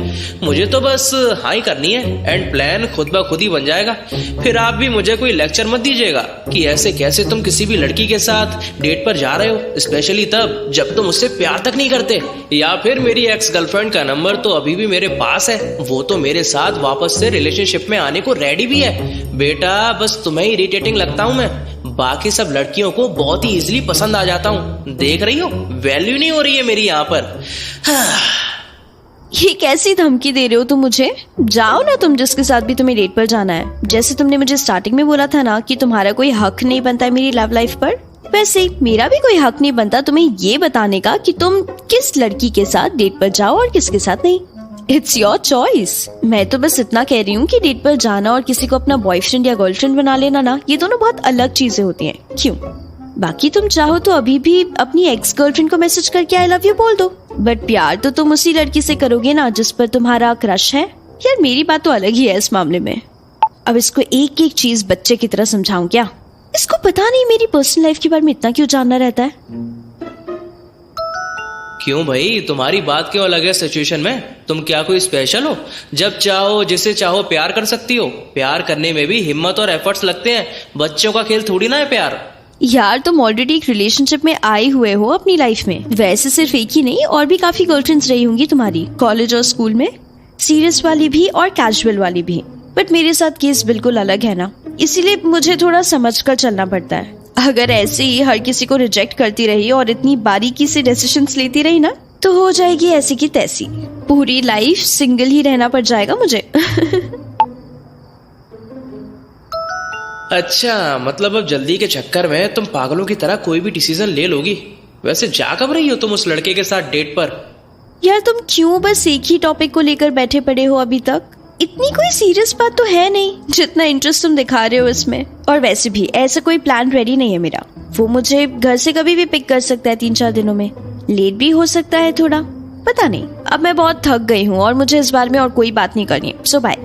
मुझे तो बस हाँ ही करनी है एंड प्लान खुद ब खुद ही बन जाएगा। फिर आप भी मुझे कोई लेक्चर मत दीजिएगा कि ऐसे कैसे तुम किसी भी लड़की के साथ डेट पर जा रहे हो, स्पेशली तब जब तुम उससे प्यार तक नहीं करते। या फिर मेरी एक्स गर्लफ्रेंड का नंबर तो अभी भी मेरे पास है, वो तो मेरे साथ वापस से रिलेशनशिप में आने को रेडी भी है। बेटा बस तुम्हें इरिटेटिंग लगता हूं मैं, बाकी सब लड़कियों को बहुत ही इजीली पसंद आ जाता हूं। देख रही हो, वैल्यू नहीं हो रही है मेरी यहाँ पर। ये कैसी धमकी दे रहे हो तुम मुझे? जाओ ना तुम जिसके साथ भी तुम्हें डेट पर जाना है। जैसे तुमने मुझे स्टार्टिंग में बोला था ना कि तुम्हारा कोई हक नहीं बनता है मेरी लव लाइफ पर, वैसे मेरा भी कोई हक नहीं बनता तुम्हें ये बताने का कि तुम किस लड़की के साथ डेट पर जाओ और किसके साथ नहीं। It's your choice. मैं तो बस इतना कह रही हूँ कि डेट पर जाना और किसी को अपना बॉयफ्रेंड या गर्लफ्रेंड बना लेना ना, ये दोनों बहुत अलग चीजें होती हैं। क्यों? बाकी तुम चाहो तो अभी भी अपनी एक्स गर्लफ्रेंड को मैसेज करके आई लव यू बोल दो, बट प्यार तो तुम उसी लड़की से करोगे ना जिस पर तुम्हारा क्रश है। यार मेरी बात तो अलग ही है इस मामले में। अब इसको एक एक चीज बच्चे की तरह समझाऊं क्या? इसको पता नहीं मेरी पर्सनल लाइफ के बारे में इतना क्यों जानना रहता है। क्यों भाई, तुम्हारी बात क्यों अलग है सिचुएशन में? तुम क्या कोई स्पेशल हो? जब चाहो जिसे चाहो प्यार कर सकती हो। प्यार करने में भी हिम्मत और एफर्ट्स लगते हैं, बच्चों का खेल थोड़ी ना है प्यार। यार तुम ऑलरेडी एक रिलेशनशिप में आए हुए हो अपनी लाइफ में। वैसे सिर्फ एक ही नहीं, और भी काफी गर्लफ्रेंड्स रही होंगी तुम्हारी कॉलेज और स्कूल में, सीरियस वाली भी और कैजुअल वाली भी। बट मेरे साथ केस बिल्कुल अलग है ना, इसीलिए मुझे थोड़ा समझ कर चलना पड़ता है। अगर ऐसे ही हर किसी को रिजेक्ट करती रही और इतनी बारीकी से डिसीजंस लेती रही ना, तो हो जाएगी ऐसी की तैसी। पूरी लाइफ सिंगल ही रहना पड़ जाएगा मुझे। अच्छा, मतलब अब जल्दी के चक्कर में तुम पागलों की तरह कोई भी डिसीजन ले लोगी। वैसे जा कब रही हो तुम उस लड़के के साथ डेट पर? यार तुम क्यों बस एक ही टॉपिक को लेकर बैठे पड़े हो अभी तक? इतनी कोई सीरियस बात तो है नहीं जितना इंटरेस्ट तुम दिखा रहे हो इसमें। और वैसे भी ऐसा कोई प्लान रेडी नहीं है मेरा। वो मुझे घर से कभी भी पिक कर सकता है 3-4 दिनों में, लेट भी हो सकता है थोड़ा, पता नहीं। अब मैं बहुत थक गई हूँ और मुझे इस बारे में और कोई बात नहीं करनी है। सो बाय।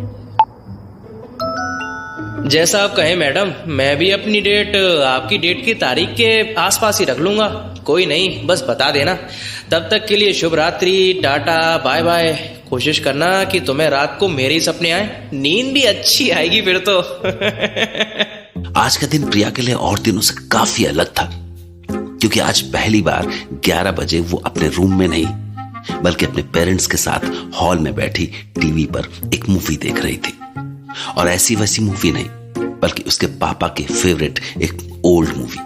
जैसा आप कहें मैडम, मैं भी अपनी डेट आपकी डेट की तारीख के आसपास ही रख लूंगा। कोई नहीं, बस बता देना। तब तक के लिए शुभ रात्रि, टाटा, बाय बाय। कोशिश करना कि तुम्हें रात को मेरे ही सपने आए, नींद भी अच्छी आएगी फिर तो। आज का दिन प्रिया के लिए और दिनों से काफी अलग था, क्योंकि आज पहली बार 11 बजे वो अपने रूम में नहीं बल्कि अपने पेरेंट्स के साथ हॉल में बैठी टीवी पर एक मूवी देख रही थी। और ऐसी वैसी मूवी नहीं, बल्कि उसके पापा के फेवरेट एक ओल्ड मूवी।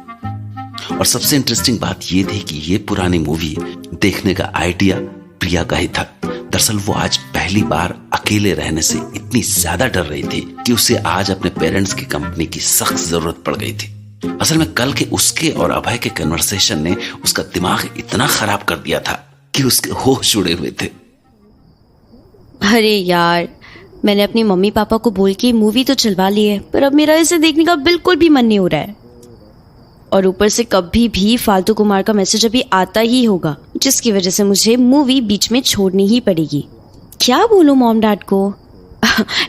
और सबसे इंटरेस्टिंग बात ये थी कि ये पुरानी मूवी देखने का आइडिया प्रिया का ही था। दरअसल वो आज पहली बार अकेले रहने से इतनी ज्यादा डर रही थी कि उसे आज अपने पेरेंट्स की कंपनी की सख्त जरूरत पड़ गई थी। असल में कल के उसके और अभय के कन्वर्सेशन ने उसका दिमाग इतना खराब कर दिया था कि उसके होश उड़े हुए थे। अरे यार, मैंने अपनी मम्मी पापा को बोल के मूवी तो चलवा ली है, पर अब मेरा इसे देखने का बिल्कुल भी मन नहीं हो रहा है। और ऊपर से कभी भी फालतू कुमार का मैसेज अभी आता ही होगा, जिसकी वजह से मुझे मूवी बीच में छोड़नी ही पड़ेगी। क्या बोलूं मॉम डैड को?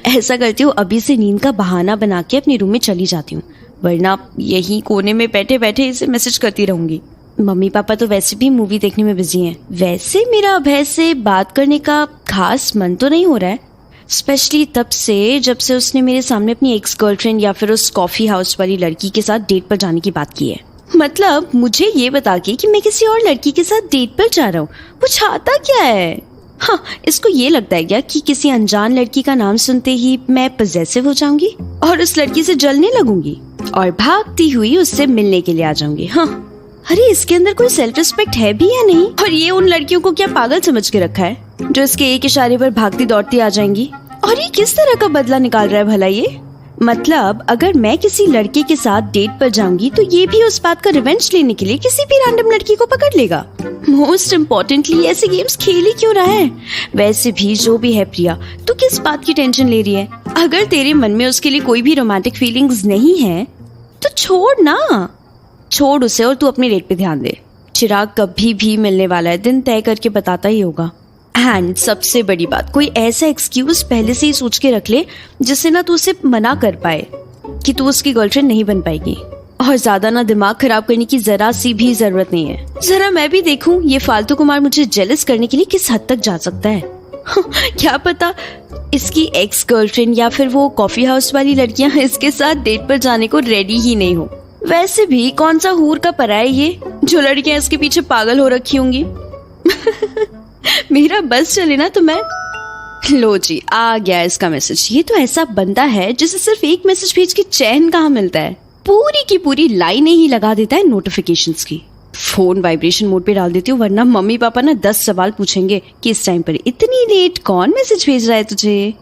ऐसा करती हूँ, अभी से नींद का बहाना बना के अपने रूम में चली जाती हूँ, वरना यही कोने में बैठे बैठे इसे मैसेज करती रहूंगी। मम्मी पापा तो वैसे भी मूवी देखने में बिजी हैं। वैसे मेरा अभय से बात करने का खास मन तो नहीं हो रहा है, स्पेशली तब से जब से उसने मेरे सामने अपनी एक्स गर्लफ्रेंड या फिर उस कॉफी हाउस वाली लड़की के साथ डेट पर जाने की बात की है। मतलब मुझे ये बता के कि मैं किसी और लड़की के साथ डेट पर जा रहा हूँ, वो चाहता क्या है? हाँ, इसको ये लगता है क्या कि किसी अनजान लड़की का नाम सुनते ही मैं पजेसिव हो जाऊंगी और उस लड़की से जलने लगूंगी और भागती हुई उससे मिलने के लिए आ जाऊंगी? हाँ, अरे इसके अंदर कोई सेल्फ रिस्पेक्ट है भी या नहीं? और ये उन लड़कियों को क्या पागल समझ के रखा है जो इसके एक इशारे पर भागती दौड़ती आ जाएंगी? और ये किस तरह का बदला निकाल रहा है भला ये? मतलब अगर मैं किसी लड़के के साथ डेट पर जाऊंगी तो ये भी उस बात का रिवेंज लेने के लिए किसी भी रैंडम लड़की को पकड़ लेगा। मोस्ट इम्पोर्टेंटली ऐसे गेम्स खेल ही क्यों रहा है? वैसे भी जो भी है प्रिया, तू किस बात की टेंशन ले रही है? अगर तेरे मन में उसके लिए कोई भी रोमांटिक फीलिंग्स नहीं है तो छोड़ ना, छोड़ उसे और तू अपने डेट पे ध्यान दे। चिराग कभी भी मिलने वाला है, दिन तय करके बताता ही होगा। एंड सबसे बड़ी बात, कोई ऐसा एक्सक्यूज पहले से ही सोच के रख ले जिससे ना तू उसे मना कर पाए कि तू उसकी गर्लफ्रेंड नहीं बन पाएगी। और ज्यादा ना दिमाग खराब करने की जरा सी भी जरूरत नहीं है। जरा मैं भी देखूं ये फालतू कुमार मुझे जेलस करने के लिए किस हद तक जा सकता है। क्या पता इसकी एक्स गर्लफ्रेंड या फिर वो कॉफी हाउस वाली लड़कियां इसके साथ डेट पर जाने को रेडी ही नहीं हो। वैसे भी कौन सा हूर का परा है ये जो लड़कियां इसके पीछे पागल हो रखी होंगी। मेरा बस चले ना तो मैं। लो जी, आ गया इसका मैसेज। ये तो ऐसा बंदा है जिसे सिर्फ एक मैसेज भेज के चैन कहाँ मिलता है, पूरी की पूरी लाइनें ही लगा देता है नोटिफिकेशंस की। फोन वाइब्रेशन मोड पे डाल देती हूँ, वरना मम्मी पापा ना 10 सवाल पूछेंगे कि इस टाइम पर इतनी लेट कौन मैसेज भेज रहा है तुझे।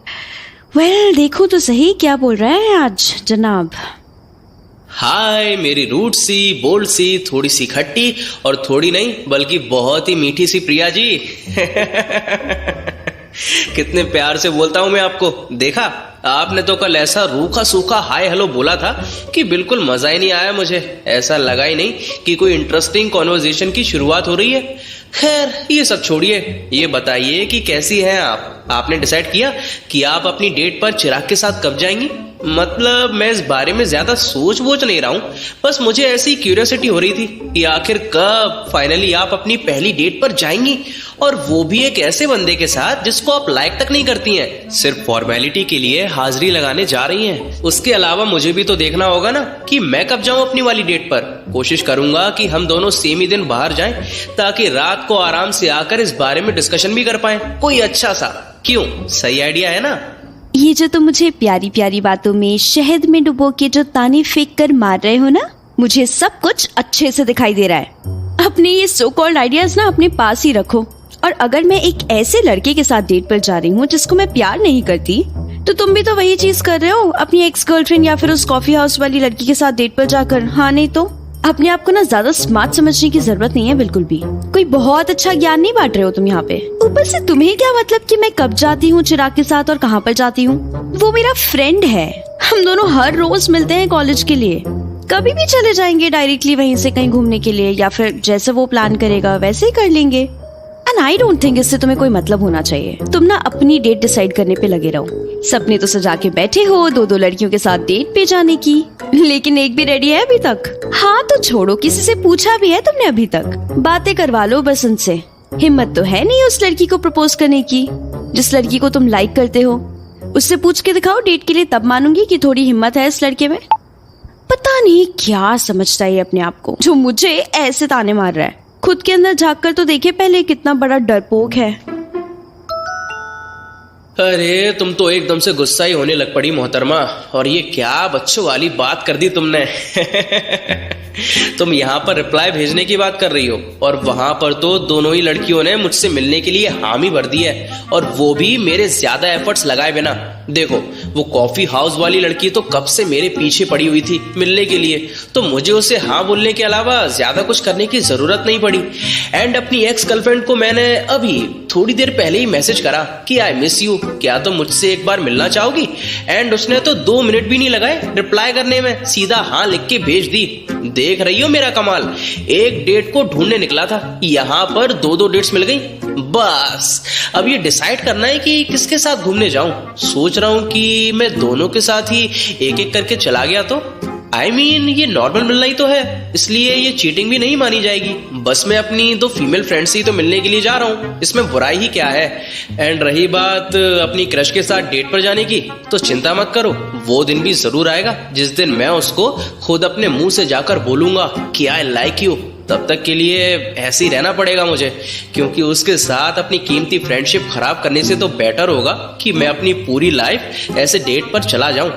वेल, देखो तो सही क्या बोल रहा है आज जनाब। हाय मेरी रूट सी, बोल्ड सी, थोड़ी सी खट्टी और थोड़ी नहीं बल्कि बहुत ही मीठी सी प्रिया जी। कितने प्यार से बोलता हूं मैं आपको। देखा, आपने तो कल ऐसा रूखा सूखा हाय हेलो बोला था कि बिल्कुल मजा ही नहीं आया मुझे। ऐसा लगा ही नहीं कि कोई इंटरेस्टिंग कॉन्वर्सेशन की शुरुआत हो रही है। खैर ये सब छोड़िए, ये बताइए कि कैसी हैं आप? आपने डिसाइड किया कि आप अपनी डेट पर चिराग के साथ कब जाएंगी? मतलब मैं इस बारे में ज्यादा सोच वोच नहीं रहा हूं, बस मुझे ऐसी क्यूरियोसिटी हो रही थी कि आखिर कब फाइनली आप अपनी पहली डेट पर जाएंगी, और वो भी एक ऐसे बंदे के साथ जिसको आप लाइक तक नहीं करती हैं, सिर्फ फॉर्मेलिटी के लिए हाजिरी लगाने जा रही हैं। उसके अलावा मुझे भी तो देखना होगा ना कि मैं कब जाऊं अपनी वाली डेट पर। कोशिश करूंगा कि हम दोनों सेम ही दिन बाहर जाएं ताकि रात को आराम से आकर इस बारे में डिस्कशन भी कर पाएं, कोई अच्छा सा। क्यों, सही आइडिया है ना? ये जो तुम मुझे प्यारी प्यारी बातों में शहद में डुबो के जो ताने फेंक कर मार रहे हो ना, मुझे सब कुछ अच्छे से दिखाई दे रहा है। अपने ये सो कॉल्ड आइडियाज ना अपने पास ही रखो। और अगर मैं एक ऐसे लड़के के साथ डेट पर जा रही हूँ जिसको मैं प्यार नहीं करती, तो तुम भी तो वही चीज कर रहे हो अपनी एक्स गर्लफ्रेंड या फिर उस कॉफी हाउस वाली लड़की के साथ डेट पर जाकर। हाँ नहीं तो? अपने आप को ना ज्यादा स्मार्ट समझने की जरूरत नहीं है बिल्कुल भी। कोई बहुत अच्छा ज्ञान नहीं बांट रहे हो तुम यहाँ पे। ऊपर से तुम्हें क्या मतलब कि मैं कब जाती हूँ चिराग के साथ और कहाँ पर जाती हूँ? वो मेरा फ्रेंड है, हम दोनों हर रोज मिलते हैं कॉलेज के लिए। कभी भी चले जाएंगे डायरेक्टली वहीं से कहीं घूमने के लिए, या फिर जैसे वो प्लान करेगा वैसे ही कर लेंगे। एंड आई डोंट थिंक इससे तुम्हें कोई मतलब होना चाहिए। तुम ना अपनी डेट डिसाइड करने पे लगे रहो। सपने तो सजा के बैठे हो दो लड़कियों के साथ डेट पे जाने की, लेकिन एक भी रेडी है अभी तक? हाँ तो छोड़ो, किसी से पूछा भी है तुमने अभी तक? बातें करवा लो बस उनसे। हिम्मत तो है नहीं उस लड़की को प्रपोज करने की जिस लड़की को तुम लाइक करते हो। उससे पूछ के दिखाओ डेट के लिए, तब मानूंगी कि थोड़ी हिम्मत है इस लड़के में। पता नहीं क्या समझता है अपने आप को जो मुझे ऐसे ताने मार रहा है। खुद के अंदर झांक कर तो देखे पहले कितना बड़ा डरपोक है। अरे तुम तो एकदम से गुस्सा ही होने लग पड़ी मोहतरमा, और ये क्या बच्चों वाली बात कर दी तुमने। तुम यहाँ पर रिप्लाई भेजने की बात कर रही हो, और वहां पर तो दोनों ही लड़कियों ने मुझसे मिलने के लिए हामी भर दी है, और वो भी मेरे ज्यादा एफर्ट्स लगाए बिना। देखो, वो कॉफी हाउस वाली लड़की तो कब से मेरे पीछे पड़ी हुई थी मिलने के लिए, तो मुझे उसे हाँ बोलने के अलावा ज्यादा कुछ करने की जरूरत नहीं पड़ी। एंड अपनी एक्स गर्लफ्रेंड को मैंने अभी थोड़ी देर पहले ही मैसेज करा कि आई मिस यू, क्या तुम मुझसे एक बार मिलना चाहोगी? एंड उसने तो 2 मिनट भी नहीं लगाए रिप्लाई करने में, सीधा हाँ लिख के भेज दी। देख रही हो मेरा कमाल, एक डेट को ढूंढने निकला था, यहाँ पर 2 डेट्स मिल गई। बस अब ये डिसाइड करना है कि किसके साथ घूमने जाऊं। सोच रहा हूं कि मैं दोनों के साथ ही एक एक करके चला गया तो I mean, ये नॉर्मल मिलना ही तो है, इसलिए ये चीटिंग भी नहीं मानी जाएगी। बस मैं अपनी 2 फीमेल फ्रेंड से ही तो मिलने के लिए जा रहा हूँ, इसमें बुराई ही क्या है। एंड रही बात अपनी क्रश के साथ डेट पर जाने की, तो चिंता मत करो, वो दिन भी जरूर आएगा जिस दिन मैं उसको खुद अपने मुंह से जाकर बोलूंगा कि आई लाइक यू। तब तक के लिए ऐसे ही रहना पड़ेगा मुझे, क्योंकि उसके साथ अपनी कीमती फ्रेंडशिप खराब करने से तो बेटर होगा कि मैं अपनी पूरी लाइफ ऐसे डेट पर चला जाऊं।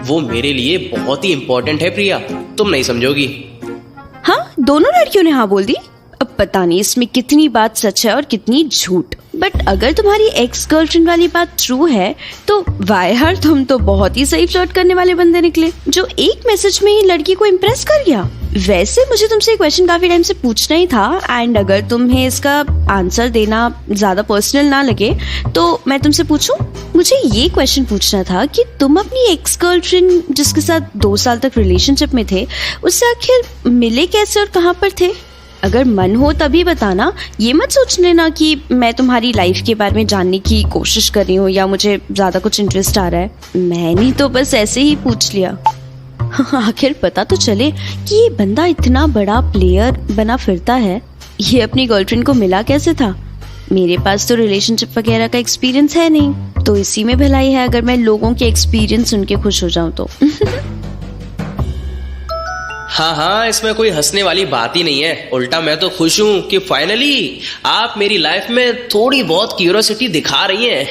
वो मेरे लिए बहुत ही इंपॉर्टेंट है प्रिया, तुम नहीं समझोगी। हाँ, दोनों लड़कियों ने हाँ बोल दी। अब पता नहीं इसमें कितनी बात सच है और कितनी झूठ, बट अगर तुम्हारी एक्स गर्लफ्रेंड वाली बात ट्रू है तो वाई यार, तुम तो बहुत ही सही फ्लर्ट करने वाले बंदे निकले, जो एक मैसेज में ही लड़की को इम्प्रेस कर गया। वैसे मुझे तुमसे एक क्वेश्चन काफी टाइम से पूछना ही था, एंड अगर तुम्हें इसका आंसर देना ज्यादा पर्सनल ना लगे तो मैं तुमसे पूछूं। मुझे ये क्वेश्चन पूछना था कि तुम अपनी एक्स गर्लफ्रेंड जिसके साथ 2 साल तक रिलेशनशिप में थे, उससे आखिर मिले कैसे और कहाँ पर थे? अगर मन हो तभी बताना, ये मत सोच लेना कि मैं तुम्हारी लाइफ के बारे में जानने की कोशिश कर रही हूँ या मुझे ज्यादा कुछ इंटरेस्ट आ रहा है। मैंने तो बस ऐसे ही पूछ लिया। आखिर पता तो चले कि ये बंदा इतना बड़ा प्लेयर बना फिरता है, ये अपनी गर्लफ्रेंड को मिला कैसे था। मेरे पास तो रिलेशनशिप वगैरह का एक्सपीरियंस है नहीं, तो इसी में भलाई है अगर मैं लोगों के एक्सपीरियंस सुन के खुश हो जाऊं तो। हाँ, इसमें कोई हंसने वाली बात ही नहीं है, उल्टा मैं तो खुश हूं कि फाइनली आप मेरी लाइफ में थोड़ी बहुत क्यूरियोसिटी दिखा रही हैं।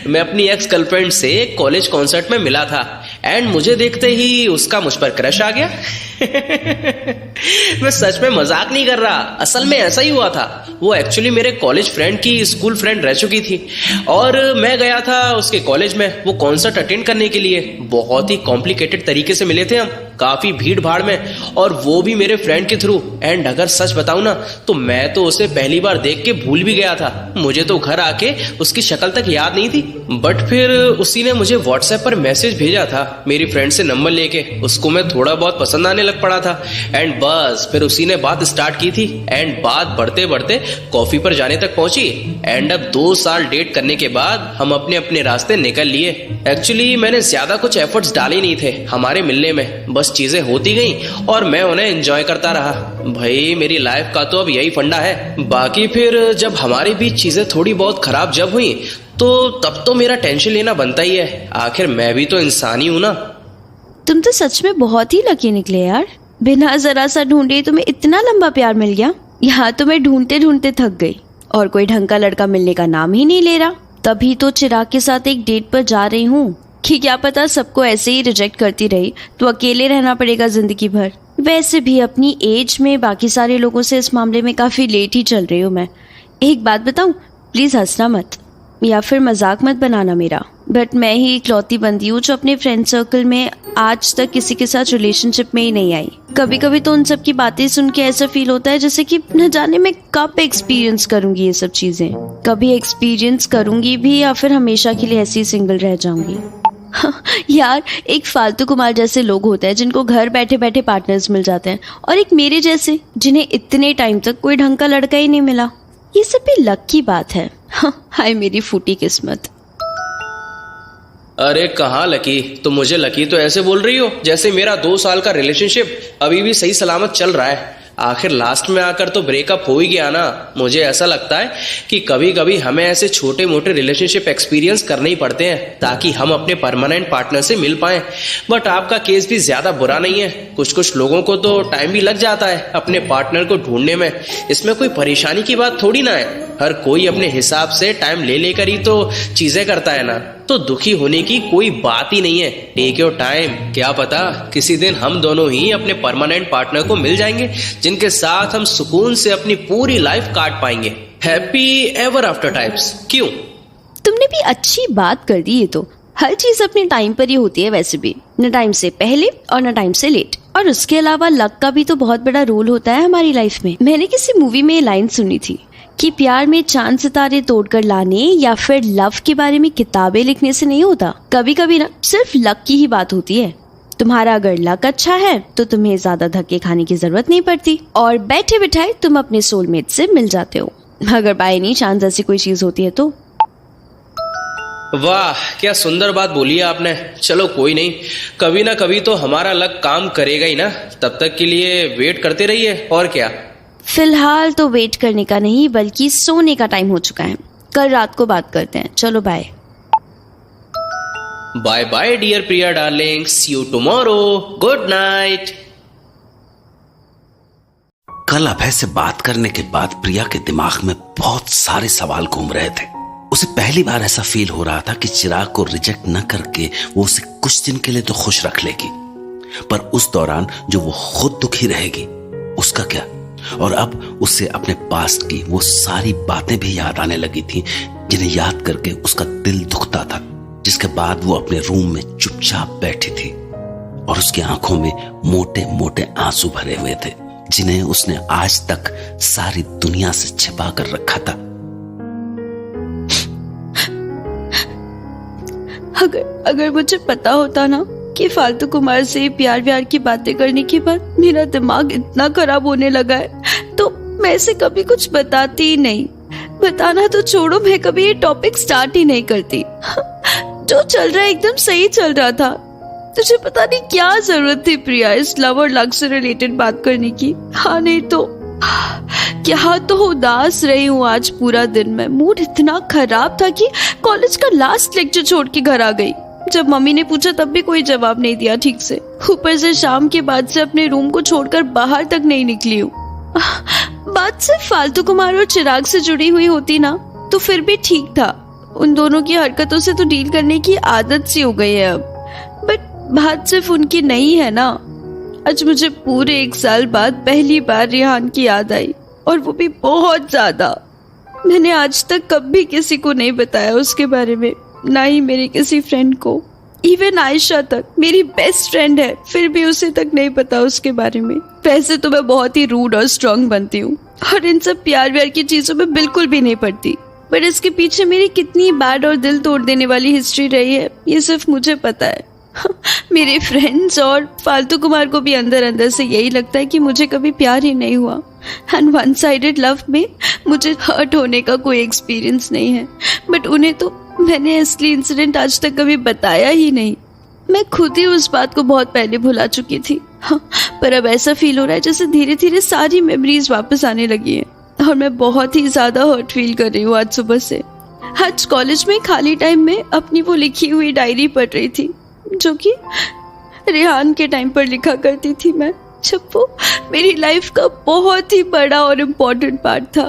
मैं अपनी एक्स गर्लफ्रेंड से कॉलेज कॉन्सर्ट में मिला था, एंड मुझे देखते ही उसका मुझ पर क्रश आ गया। मैं सच में मजाक नहीं कर रहा, असल में ऐसा ही हुआ था। वो एक्चुअली मेरे कॉलेज फ्रेंड की स्कूल फ्रेंड रह चुकी थी, और मैं गया था उसके कॉलेज में वो कॉन्सर्ट अटेंड करने के लिए। बहुत ही कॉम्प्लिकेटेड तरीके से मिले थे हम, काफी भीड़ भाड़ में, और वो भी मेरे फ्रेंड के थ्रू। एंड अगर सच बताऊं ना, तो मैं तो उसे पहली बार देख के भूल भी गया था, मुझे तो घर आके उसकी शक्ल तक याद नहीं थी। बट फिर उसी ने मुझे व्हाट्सएप पर मैसेज भेजा था मेरी फ्रेंड से नंबर लेके, उसको मैं थोड़ा बहुत पसंद आने लग पड़ा था। एंड बस फिर उसी ने बात स्टार्ट की थी, एंड बात बढ़ते बढ़ते कॉफी पर जाने तक पहुंची। एंड अब 2 साल डेट करने के बाद हम अपने अपने रास्ते निकल लिए। एक्चुअली मैंने ज्यादा कुछ एफर्ट्स डाले नहीं थे हमारे मिलने में, बस चीजें होती गई और मैं उन्हें एंजॉय करता रहा। भाई मेरी लाइफ का तो अब यही फंडा है। बाकी फिर जब हमारे बीच चीजें थोड़ी बहुत खराब जब हुई, तो तब तो मेरा टेंशन लेना बनता ही है, आखिर मैं भी तो इंसान ही हूं ना। तुम तो सच में बहुत ही लकी निकले यार, बिना जरा सा ढूंढे तुम्हें इतना लंबा प्यार मिल गया। यहाँ तो मैं ढूंढते ढूंढते थक गई, और कोई ढंग का लड़का मिलने का नाम ही नहीं ले रहा। तभी तो चिराग के साथ एक डेट पर जा रही हूँ कि क्या पता सबको ऐसे ही रिजेक्ट करती रही तो अकेले रहना पड़ेगा जिंदगी भर। वैसे भी अपनी एज में बाकी सारे लोगों से इस मामले में काफी लेट ही चल रही हूँ मैं। एक बात बताऊं, प्लीज हंसना मत या फिर मजाक मत बनाना मेरा, बट मैं ही इकलौती बंदी हूँ जो अपने फ्रेंड सर्कल में आज तक किसी के साथ रिलेशनशिप में ही नहीं आई। कभी कभी तो उन सब की बातें सुन के ऐसा फील होता है जैसे कि न जाने मैं कब एक्सपीरियंस करूंगी ये सब चीजें, कभी एक्सपीरियंस करूंगी भी या फिर हमेशा के लिए ऐसी सिंगल रह जाऊंगी। यार, एक फालतू कुमार जैसे लोग होते हैं जिनको घर बैठे बैठे पार्टनर्स मिल जाते हैं, और एक मेरे जैसे जिन्हें इतने टाइम तक कोई ढंग का लड़का ही नहीं मिला। ये सब भी लक की बात है। हाय मेरी फूटी किस्मत। अरे कहाँ लकी, तुम मुझे लकी तो ऐसे बोल रही हो जैसे मेरा 2 साल का रिलेशनशिप अभी भी सही सलामत चल रहा है। आखिर लास्ट में आकर तो ब्रेकअप हो ही गया ना। मुझे ऐसा लगता है कि कभी कभी हमें ऐसे छोटे मोटे रिलेशनशिप एक्सपीरियंस करने ही पड़ते हैं ताकि हम अपने परमानेंट पार्टनर से मिल पाएं। बट आपका केस भी ज्यादा बुरा नहीं है। कुछ लोगों को तो टाइम भी लग जाता है अपने पार्टनर को ढूंढने में। इसमें कोई परेशानी की बात थोड़ी ना है। हर कोई अपने हिसाब से टाइम ले लेकर ही तो चीजें करता है ना, तो दुखी होने की कोई बात ही नहीं है। Take your time. क्या पता किसी दिन हम दोनों ही अपने परमानेंट पार्टनर को मिल जाएंगे जिनके साथ हम सुकून से अपनी पूरी लाइफ काट पाएंगे। Happy ever after types. क्यों? तुमने भी अच्छी बात कर दी। ये तो हर चीज अपने टाइम पर ही होती है वैसे भी, न टाइम से पहले और न टाइम से लेट। और उसके अलावा लक का भी तो बहुत बड़ा रोल होता है हमारी लाइफ में। मैंने किसी मूवी में ये लाइन सुनी थी कि प्यार में चांद सितारे तोड़कर लाने या फिर लव के बारे में किताबें लिखने से नहीं होता। कभी कभी ना सिर्फ लक की ही बात होती है। तुम्हारा अगर लक अच्छा है तो तुम्हें ज्यादा धक्के खाने की जरूरत नहीं पड़ती और बैठे बिठाए तुम अपने सोलमेट से मिल जाते हो। अगर बाय एनी चांस ऐसी कोई चीज होती है तो। वाह, क्या सुंदर बात बोली है आपने। चलो कोई नहीं, कभी ना कभी तो हमारा लक काम करेगा ही ना। तब तक के लिए वेट करते रहिए। और क्या, फिलहाल तो वेट करने का नहीं बल्कि सोने का टाइम हो चुका है। कल रात को बात करते हैं। चलो bye. Bye bye dear Priya darling, see you tomorrow, good night. कल अभय से बात करने के बाद प्रिया के दिमाग में बहुत सारे सवाल घूम रहे थे। उसे पहली बार ऐसा फील हो रहा था कि चिराग को रिजेक्ट न करके वो उसे कुछ दिन के लिए तो खुश रख लेगी, पर उस दौरान जो वो खुद दुखी रहेगी उसका क्या। और अब उससे अपने पास्ट की वो सारी बातें भी याद आने लगी थी जिन्हें याद करके उसका दिल दुखता था। जिसके बाद वो अपने रूम में चुपचाप बैठी थी और उसकी आंखों में मोटे मोटे आंसू भरे हुए थे जिन्हें उसने आज तक सारी दुनिया से छिपा कर रखा था। अगर मुझे पता होता ना कि फालतू कुमार से प्यार व्यार की बातें करने के बाद मेरा दिमाग इतना खराब होने लगा है तो मैं इसे कभी कुछ बताती ही नहीं। बताना तो छोड़ो, मैं कभी ये टॉपिक स्टार्ट ही नहीं करती। जो चल रहा है एकदम सही चल रहा था। तुझे पता नहीं क्या जरूरत थी प्रिया इस लव और लक से रिलेटेड बात करने की। हाँ नहीं तो क्या तो उदास रही हूँ आज पूरा दिन। मैं मूड इतना खराब था कि कॉलेज का लास्ट लेक्चर छोड़ के घर आ गई। जब मम्मी ने पूछा तब भी कोई जवाब नहीं दिया ठीक से। ऊपर से शाम के बाद से अपने रूम को छोड़कर बाहर तक नहीं निकली हूँ। बात सिर्फ फालतू कुमार और चिराग से जुड़ी हुई होती ना तो फिर भी ठीक था। उन दोनों की हरकतों से तो डील करने की आदत सी हो गई है अब। बट बात सिर्फ उनकी नहीं है ना। आज मुझे पूरे 1 साल बाद पहली बार रेहान की याद आई और वो भी बहुत ज्यादा। मैंने आज तक कभी किसी को नहीं बताया उसके बारे में, ना ही मेरे किसी फ्रेंड को। इवन आयशा तक मेरी बेस्ट फ्रेंड है फिर भी उसे तक नहीं पता उसके बारे में। वैसे तो मैं बहुत ही रूड और स्ट्रांग बनती हूँ और इन सब प्यार व्यार की चीजों में बिल्कुल भी नहीं पड़ती। पर इसके पीछे मेरी कितनी बैड और दिल तोड़ देने वाली हिस्ट्री रही है ये सिर्फ मुझे पता है। मेरे फ्रेंड्स और फालतू कुमार को भी अंदर अंदर से यही लगता है कि मुझे कभी प्यार ही नहीं हुआ एंड वन साइडेड लव में मुझे हर्ट होने का कोई एक्सपीरियंस नहीं है। बट उन्हें तो मैंने असली इंसिडेंट आज तक कभी बताया ही नहीं। मैं खुद ही उस बात को बहुत पहले भुला चुकी थी। पर अब ऐसा फील हो रहा है जैसे धीरे धीरे सारी मेमोरीज वापस आने लगी हैं और मैं बहुत ही ज्यादा हर्ट फील कर रही हूँ आज सुबह से। आज कॉलेज में खाली टाइम में अपनी वो लिखी हुई डायरी पढ़ रही थी जो कि रेहान के टाइम पर लिखा करती थी मैं, जब वो मेरी लाइफ का बहुत ही बड़ा और इम्पोर्टेंट पार्ट था।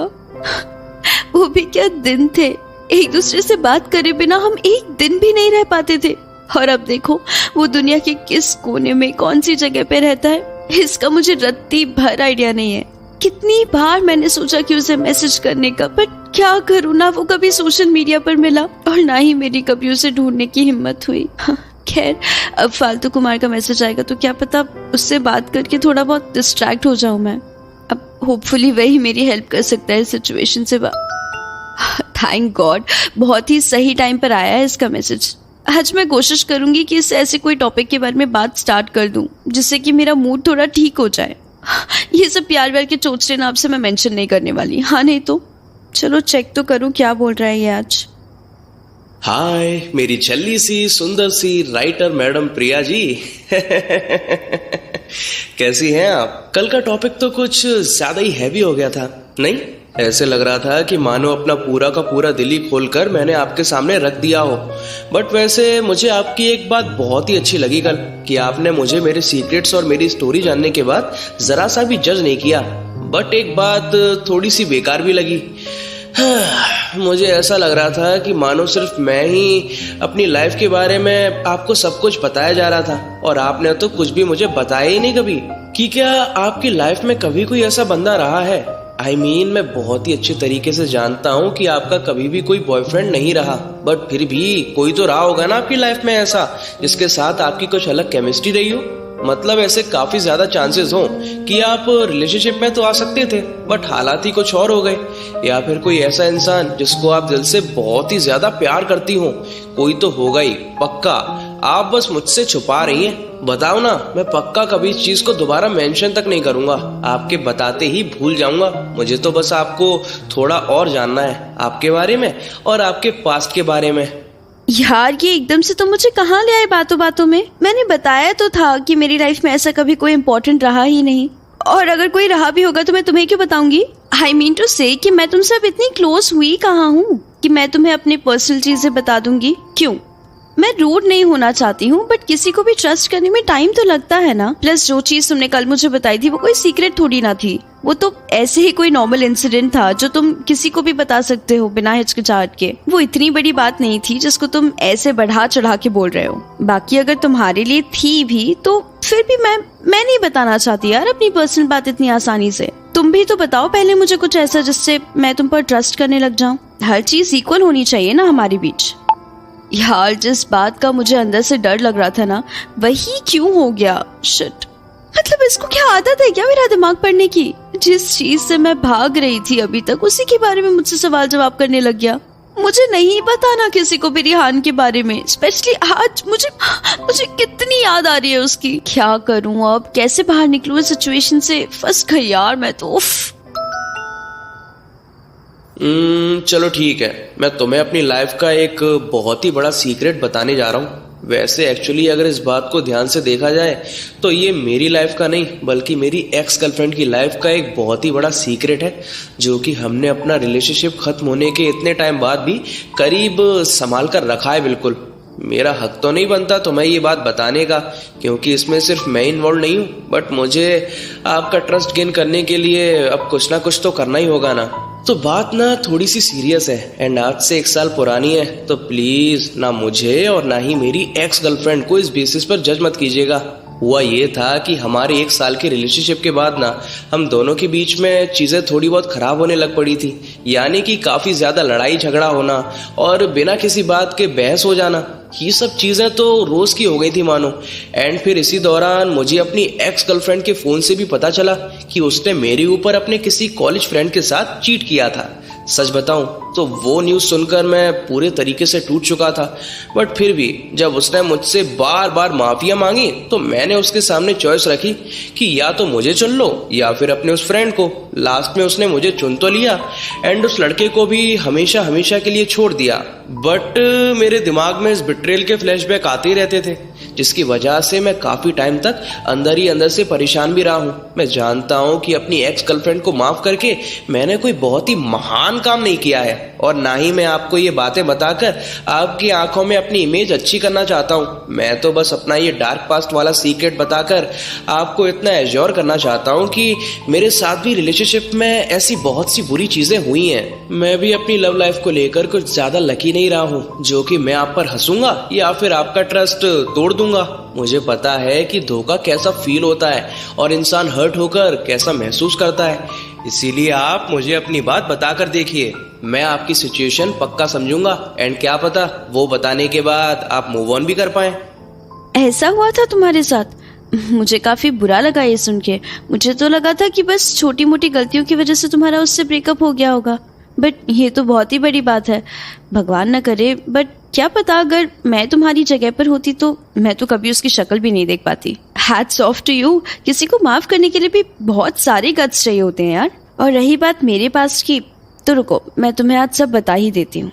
वो भी क्या दिन थे, एक दूसरे से बात करे बिना हम एक दिन भी नहीं रह पाते थे। और अब देखो वो दुनिया के किस कोने में कौन सी जगह पे रहता है इसका मुझे रत्ती भर आइडिया नहीं है। कितनी बार मैंने सोचा कि उसे मैसेज करने का, बट क्या करूँ, ना वो कभी सोशल मीडिया पर मिला और ना ही मेरी कभी उसे ढूंढने की हिम्मत हुई। खैर अब फालतू कुमार का मैसेज आएगा तो क्या पता उससे बात करके थोड़ा बहुत डिस्ट्रैक्ट हो जाऊं मैं। अब होपफुली वही मेरी हेल्प कर सकता है इस सिचुएशन से। थैंक गॉड बहुत ही सही टाइम पर आया है इसका मैसेज। आज मैं कोशिश करूंगी कि इससे ऐसे कोई टॉपिक के बारे में बात स्टार्ट कर दूं जिससे कि मेरा मूड थोड़ा ठीक हो जाए। ये सब प्यार व्यार के चोचले नाम से मैं मेंशन नहीं करने वाली। हाँ नहीं तो चलो चेक तो करूं क्या बोल रहा है ये आज। हाय मेरी छल्ली सी सुंदर सी राइटर मैडम प्रिया जी। कैसी हैं आप? कल का टॉपिक तो कुछ ज्यादा ही हैवी हो गया था, नहीं? ऐसे लग रहा था कि मानो अपना पूरा का पूरा दिल ही खोलकर मैंने आपके सामने रख दिया हो। बट वैसे मुझे आपकी एक बात बहुत ही अच्छी लगी कल, कि आपने मुझे मेरे सीक्रेट्स और मेरी स्टोरी जानने के बाद जरा सा भी जज नहीं किया। बट एक बात थोड़ी सी बेकार भी लगी। मुझे ऐसा लग रहा था कि मानो सिर्फ मैं ही अपनी लाइफ के बारे में आपको सब कुछ बताया जा रहा था, और आपने तो कुछ भी मुझे बताया ही नहीं कभी। कि क्या आपकी लाइफ में कभी कोई ऐसा बंदा रहा है? I mean, मैं बहुत ही अच्छे तरीके से जानता हूँ कि आपका कभी भी कोई बॉयफ्रेंड नहीं रहा, बट फिर भी कोई तो रहा होगा ना आपकी लाइफ में ऐसा, जिसके साथ आपकी कुछ अलग केमिस्ट्री रही हो। मतलब ऐसे काफी ज्यादा चांसेस हो कि आप रिलेशनशिप में तो आ सकते थे, बट हालात ही कुछ और हो गए। या फिर कोई ऐसा इंसान जिसको आप दिल से बहुत ही ज्यादा प्यार करती हो, कोई तो होगा ही पक्का। आप बस मुझसे छुपा रही हैं। बताओ ना, मैं पक्का कभी इस चीज को दोबारा मेंशन तक नहीं करूंगा, आपके बताते ही भूल जाऊंगा। मुझे तो बस आपको थोड़ा और जानना है, आपके बारे में और आपके पास्ट के बारे में। यार ये एकदम से तो मुझे कहाँ ले आए बातों बातों में। मैंने बताया तो था कि मेरी लाइफ में ऐसा कभी कोई इम्पोर्टेंट रहा ही नहीं, और अगर कोई रहा भी होगा तो मैं तुम्हें क्यों बताऊंगी। आई मीन टू से कि मैं तुमसे अब इतनी क्लोज हुई कहाँ हूँ कि मैं तुम्हें अपनी पर्सनल चीजें बता दूंगी। क्यों? मैं रूड नहीं होना चाहती हूँ, बट किसी को भी ट्रस्ट करने में टाइम तो लगता है ना। प्लस जो चीज तुमने कल मुझे बताई थी वो कोई सीक्रेट थोड़ी ना थी, वो तो ऐसे ही कोई नॉर्मल इंसिडेंट था जो तुम किसी को भी बता सकते हो बिना हिचकिचाहट के। वो इतनी बड़ी बात नहीं थी जिसको तुम ऐसे बढ़ा चढ़ा के बोल रहे हो। बाकी अगर तुम्हारे लिए थी भी तो फिर भी मैं नहीं बताना चाहती यार अपनी पर्सनल बात इतनी आसानी से। तुम भी तो बताओ पहले मुझे कुछ ऐसा जिससे मैं तुम पर ट्रस्ट करने लग जाऊं। हर चीज इक्वल होनी चाहिए ना हमारे बीच। यार जिस बात का मुझे अंदर से डर लग रहा था ना, वही क्यों हो गया। शिट, मतलब इसको क्या आदत है क्या मेरा दिमाग पढ़ने की? जिस चीज से मैं भाग रही थी अभी तक, उसी के बारे में मुझसे सवाल जवाब करने लग गया। मुझे नहीं बताना किसी को भी रिहान के बारे में, स्पेशली आज। मुझे कितनी याद आ रही है उसकी। क्या करूं अब, कैसे बाहर निकलूं इस सिचुएशन से? फंस गई यार मैं तो। उफ। चलो ठीक है, मैं तुम्हें अपनी लाइफ का एक बहुत ही बड़ा सीक्रेट बताने जा रहा हूँ। वैसे एक्चुअली अगर इस बात को ध्यान से देखा जाए तो ये मेरी लाइफ का नहीं बल्कि मेरी एक्स गर्लफ्रेंड की लाइफ का एक बहुत ही बड़ा सीक्रेट है, जो कि हमने अपना रिलेशनशिप खत्म होने के इतने टाइम बाद भी करीब संभाल कर रखा है। बिल्कुल मेरा हक तो नहीं बनता तुम्हें ये बात बताने का, क्योंकि इसमें सिर्फ मैं इन्वॉल्व नहीं हूँ, बट मुझे आपका ट्रस्ट गेन करने के लिए अब कुछ ना कुछ तो करना ही होगा ना। तो बात ना थोड़ी सी सीरियस है एंड आज से 1 साल पुरानी है, तो प्लीज ना मुझे और ना ही मेरी एक्स गर्लफ्रेंड को इस बेसिस पर जज मत कीजिएगा। हुआ ये था कि हमारे 1 साल के रिलेशनशिप के बाद ना हम दोनों के बीच में चीजें थोड़ी बहुत खराब होने लग पड़ी थी, यानी कि काफी ज्यादा लड़ाई झगड़ा होना और बिना किसी बात के बहस हो जाना। ये सब चीजें तो रोज की हो गई थी मानो। एंड फिर इसी दौरान मुझे अपनी एक्स गर्लफ्रेंड के फोन से भी पता चला कि उसने मेरे ऊपर अपने किसी कॉलेज फ्रेंड के साथ चीट किया था। सच बताऊं तो वो न्यूज सुनकर मैं पूरे तरीके से टूट चुका था, बट फिर भी जब उसने मुझसे बार बार माफिया मांगी तो मैंने उसके सामने चॉइस रखी कि या तो मुझे चुन लो या फिर अपने उस फ्रेंड को। लास्ट में उसने मुझे चुन तो लिया एंड उस लड़के को भी हमेशा हमेशा के लिए छोड़ दिया। बट मेरे दिमाग में इस बिट्रेल के फ्लैशबैक आते ही रहते थे, जिसकी वजह से मैं काफी टाइम तक अंदर ही अंदर से परेशान भी रहा हूँ। मैं जानता हूँ कि अपनी एक्स गर्लफ्रेंड को माफ करके मैंने कोई बहुत ही महान काम नहीं किया है, और ना ही मैं आपको ये बातें बताकर आपकी आंखों में अपनी इमेज अच्छी करना चाहता हूँ। मैं तो बस अपना ये डार्क पास्ट वाला सीक्रेट बताकर आपको इतना एश्योर करना चाहता हूँ कि मेरे साथ भी रिलेशनशिप में ऐसी बहुत सी बुरी चीजें हुई हैं। मैं भी अपनी लव लाइफ को लेकर कुछ ज्यादा लकी नहीं रहा हूँ, जो कि मैं आप पर हंसूंगा या फिर आपका ट्रस्ट तोड़ दूंगा। मुझे पता है कि धोखा कैसा फील होता है और इंसान हर्ट होकर कैसा महसूस करता है, इसीलिए आप मुझे अपनी बात बताकर देखिए। मैं आपकी सिचुएशन पक्का समझूंगा एंड क्या पता वो बताने के बाद आप मूव ऑन भी कर पाए। ऐसा हुआ था तुम्हारे साथ? मुझे काफी बुरा लगा ये सुन के। मुझे तो लगा था कि बस छोटी मोटी गलतियों की वजह से तुम्हारा उससे ब्रेकअप हो गया होगा, बट ये तो बहुत ही बड़ी बात है। भगवान न करे, बट क्या पता अगर मैं तुम्हारी जगह पर होती तो मैं तो कभी उसकी शक्ल भी नहीं देख पाती। Hats off to you. किसी को माफ करने के लिए भी बहुत सारे गट्स चाहिए होते हैं यार। और रही बात मेरे पास की, तो रुको मैं तुम्हें आज सब बता ही देती हूँ।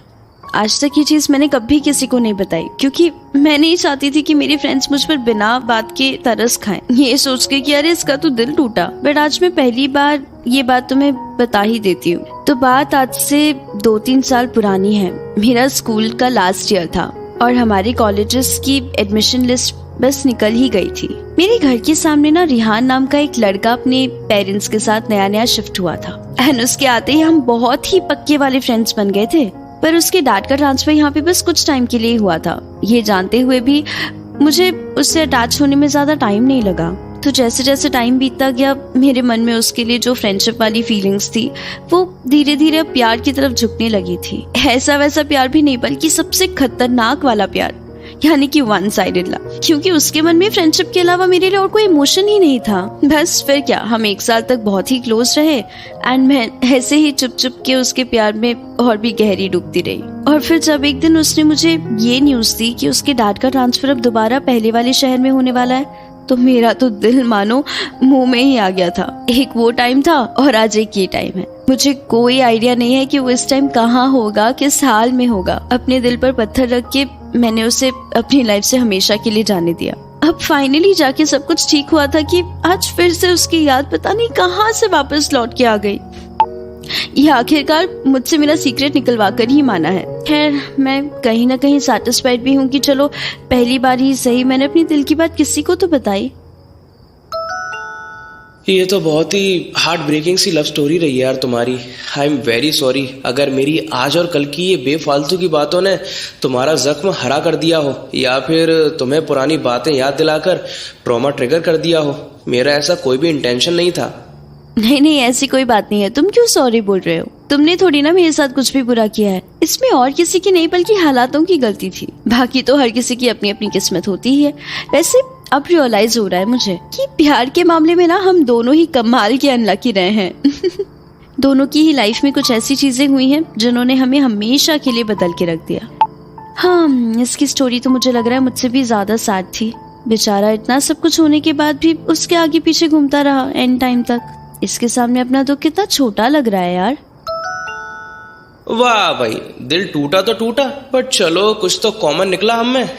आज तक ये चीज मैंने कभी किसी को नहीं बताई, क्योंकि मैं नहीं चाहती थी कि मेरी फ्रेंड्स मुझ पर बिना बात के तरस खाएं, ये सोच के कि अरे इसका तो दिल टूटा। बट आज मैं पहली बार ये बात तुम्हें बता ही देती हूँ। तो बात आज से 2-3 साल पुरानी है। मेरा स्कूल का लास्ट ईयर था और हमारे कॉलेजेस की एडमिशन लिस्ट बस निकल ही गई थी। मेरे घर के सामने ना रिहान नाम का एक लड़का अपने पेरेंट्स के साथ नया शिफ्ट हुआ था एंड उसके आते ही हम बहुत ही पक्के वाले फ्रेंड्स बन गए थे। पर उसके डैड का ट्रांसफर यहाँ पे बस कुछ टाइम के लिए हुआ था। ये जानते हुए भी मुझे उससे अटैच होने में ज्यादा टाइम नहीं लगा। तो जैसे जैसे टाइम बीतता गया मेरे मन में उसके लिए जो फ्रेंडशिप वाली फीलिंग्स थी वो धीरे धीरे प्यार की तरफ झुकने लगी थी। ऐसा वैसा प्यार भी नहीं, बल्कि सबसे खतरनाक वाला प्यार, यानी कि वन साइडेड लव। क्योंकि उसके मन में फ्रेंडशिप के अलावा मेरे लिए और कोई इमोशन ही नहीं था। बस फिर क्या, हम 1 साल तक बहुत ही क्लोज रहे एंड मैं ऐसे ही चुप चुप के उसके प्यार में और भी गहरी डूबती रही। और फिर जब एक दिन उसने मुझे ये न्यूज दी कि उसके डैड का ट्रांसफर अब दोबारा पहले वाले शहर में होने वाला है, तो मेरा तो दिल मानो मुंह में ही आ गया था। एक वो टाइम था और आज एक ये टाइम है। मुझे कोई आइडिया नहीं है कि वो इस टाइम कहाँ होगा, किस हाल में होगा। अपने दिल पर पत्थर रख के मैंने उसे अपनी लाइफ से हमेशा के लिए जाने दिया। अब फाइनली जाके सब कुछ ठीक हुआ था कि आज फिर से उसकी याद पता नहीं कहाँ से वापस लौट के आ गई। ये आखिरकार मुझसे मेरा सीक्रेट निकलवा कर ही माना है। खैर, मैं कहीं ना कहीं सैटिस्फाइड भी हूँ कि चलो पहली बार ही सही मैंने अपनी दिल की बात किसी को तो बताई। ये तो बहुत ही हार्ट ब्रेकिंग सी लव स्टोरी रही है यार तुम्हारी। आई एम वेरी सॉरी अगर मेरी आज और कल की ये बेफालतू की बातों ने तुम्हारा जख्म हरा कर दिया हो या फिर तुम्हें पुरानी बातें याद दिलाकर ट्रॉमा ट्रिगर कर दिया हो। मेरा ऐसा कोई भी इंटेंशन नहीं था। नहीं, ऐसी कोई बात नहीं है। तुम क्यों सॉरी बोल रहे हो? तुमने थोड़ी ना मेरे साथ कुछ भी बुरा किया है। इसमें और किसी की नहीं बल्कि हालातों की गलती थी। बाकी तो हर किसी की अपनी अपनी किस्मत होती ही है। वैसे अब रियलाइज हो रहा है मुझे कि प्यार के मामले में ना हम दोनों ही कमाल के अनलकी रहे हैं। दोनों की ही लाइफ में कुछ ऐसी चीजें हुई हैं जिन्होंने हमें हमेशा के लिए बदल के रख दिया। हाँ, इसकी स्टोरी तो मुझे लग रहा है मुझसे भी ज्यादा सैड थी। बेचारा इतना सब कुछ होने के बाद भी उसके आगे पीछे घूमता रहा एंड टाइम तक। इसके सामने अपना दुख कितना छोटा लग रहा है यार। वाह भाई, दिल टूटा तो टूटा, बट चलो कुछ तो कॉमन निकला हम में।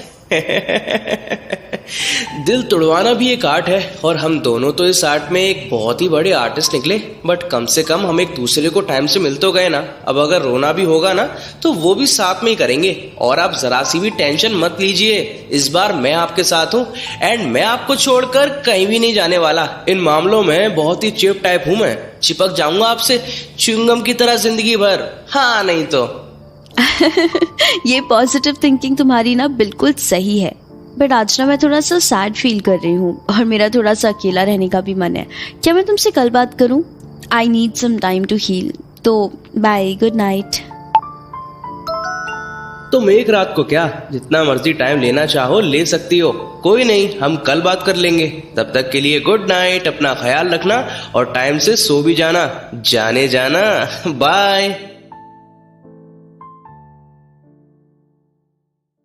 दिल तोड़वाना भी एक आर्ट है और हम दोनों तो इस आर्ट में एक बहुत ही बड़े आर्टिस्ट निकले। बट कम से कम हम एक दूसरे को टाइम से मिल तो गए ना। अब अगर रोना भी होगा ना तो वो भी साथ में ही करेंगे। और आप जरा सी भी टेंशन मत लीजिए, इस बार मैं आपके साथ हूँ एंड मैं आपको छोड़कर कहीं भी नहीं जाने वाला। इन मामलों में बहुत ही चिप टाइप हूँ मैं, चिपक जाऊंगा आपसे च्युइंगम की तरह जिंदगी भर। हाँ नहीं तो। ये पॉजिटिव थिंकिंग तुम्हारी ना बिल्कुल सही है। बट आज ना मैं थोड़ा सा सैड फील कर रही हूँ और मेरा थोड़ा सा अकेला रहने का भी मन है। क्या मैं तुमसे कल बात करूँ? I need some time to heal. तो बाय, गुड नाइट। तुम एक रात को क्या जितना मर्जी टाइम लेना चाहो ले सकती हो, कोई नहीं, हम कल बात कर लेंगे। तब तक के लिए गुड नाइट, अपना ख्याल रखना और टाइम से सो भी जाना। जाने जाना, बाय।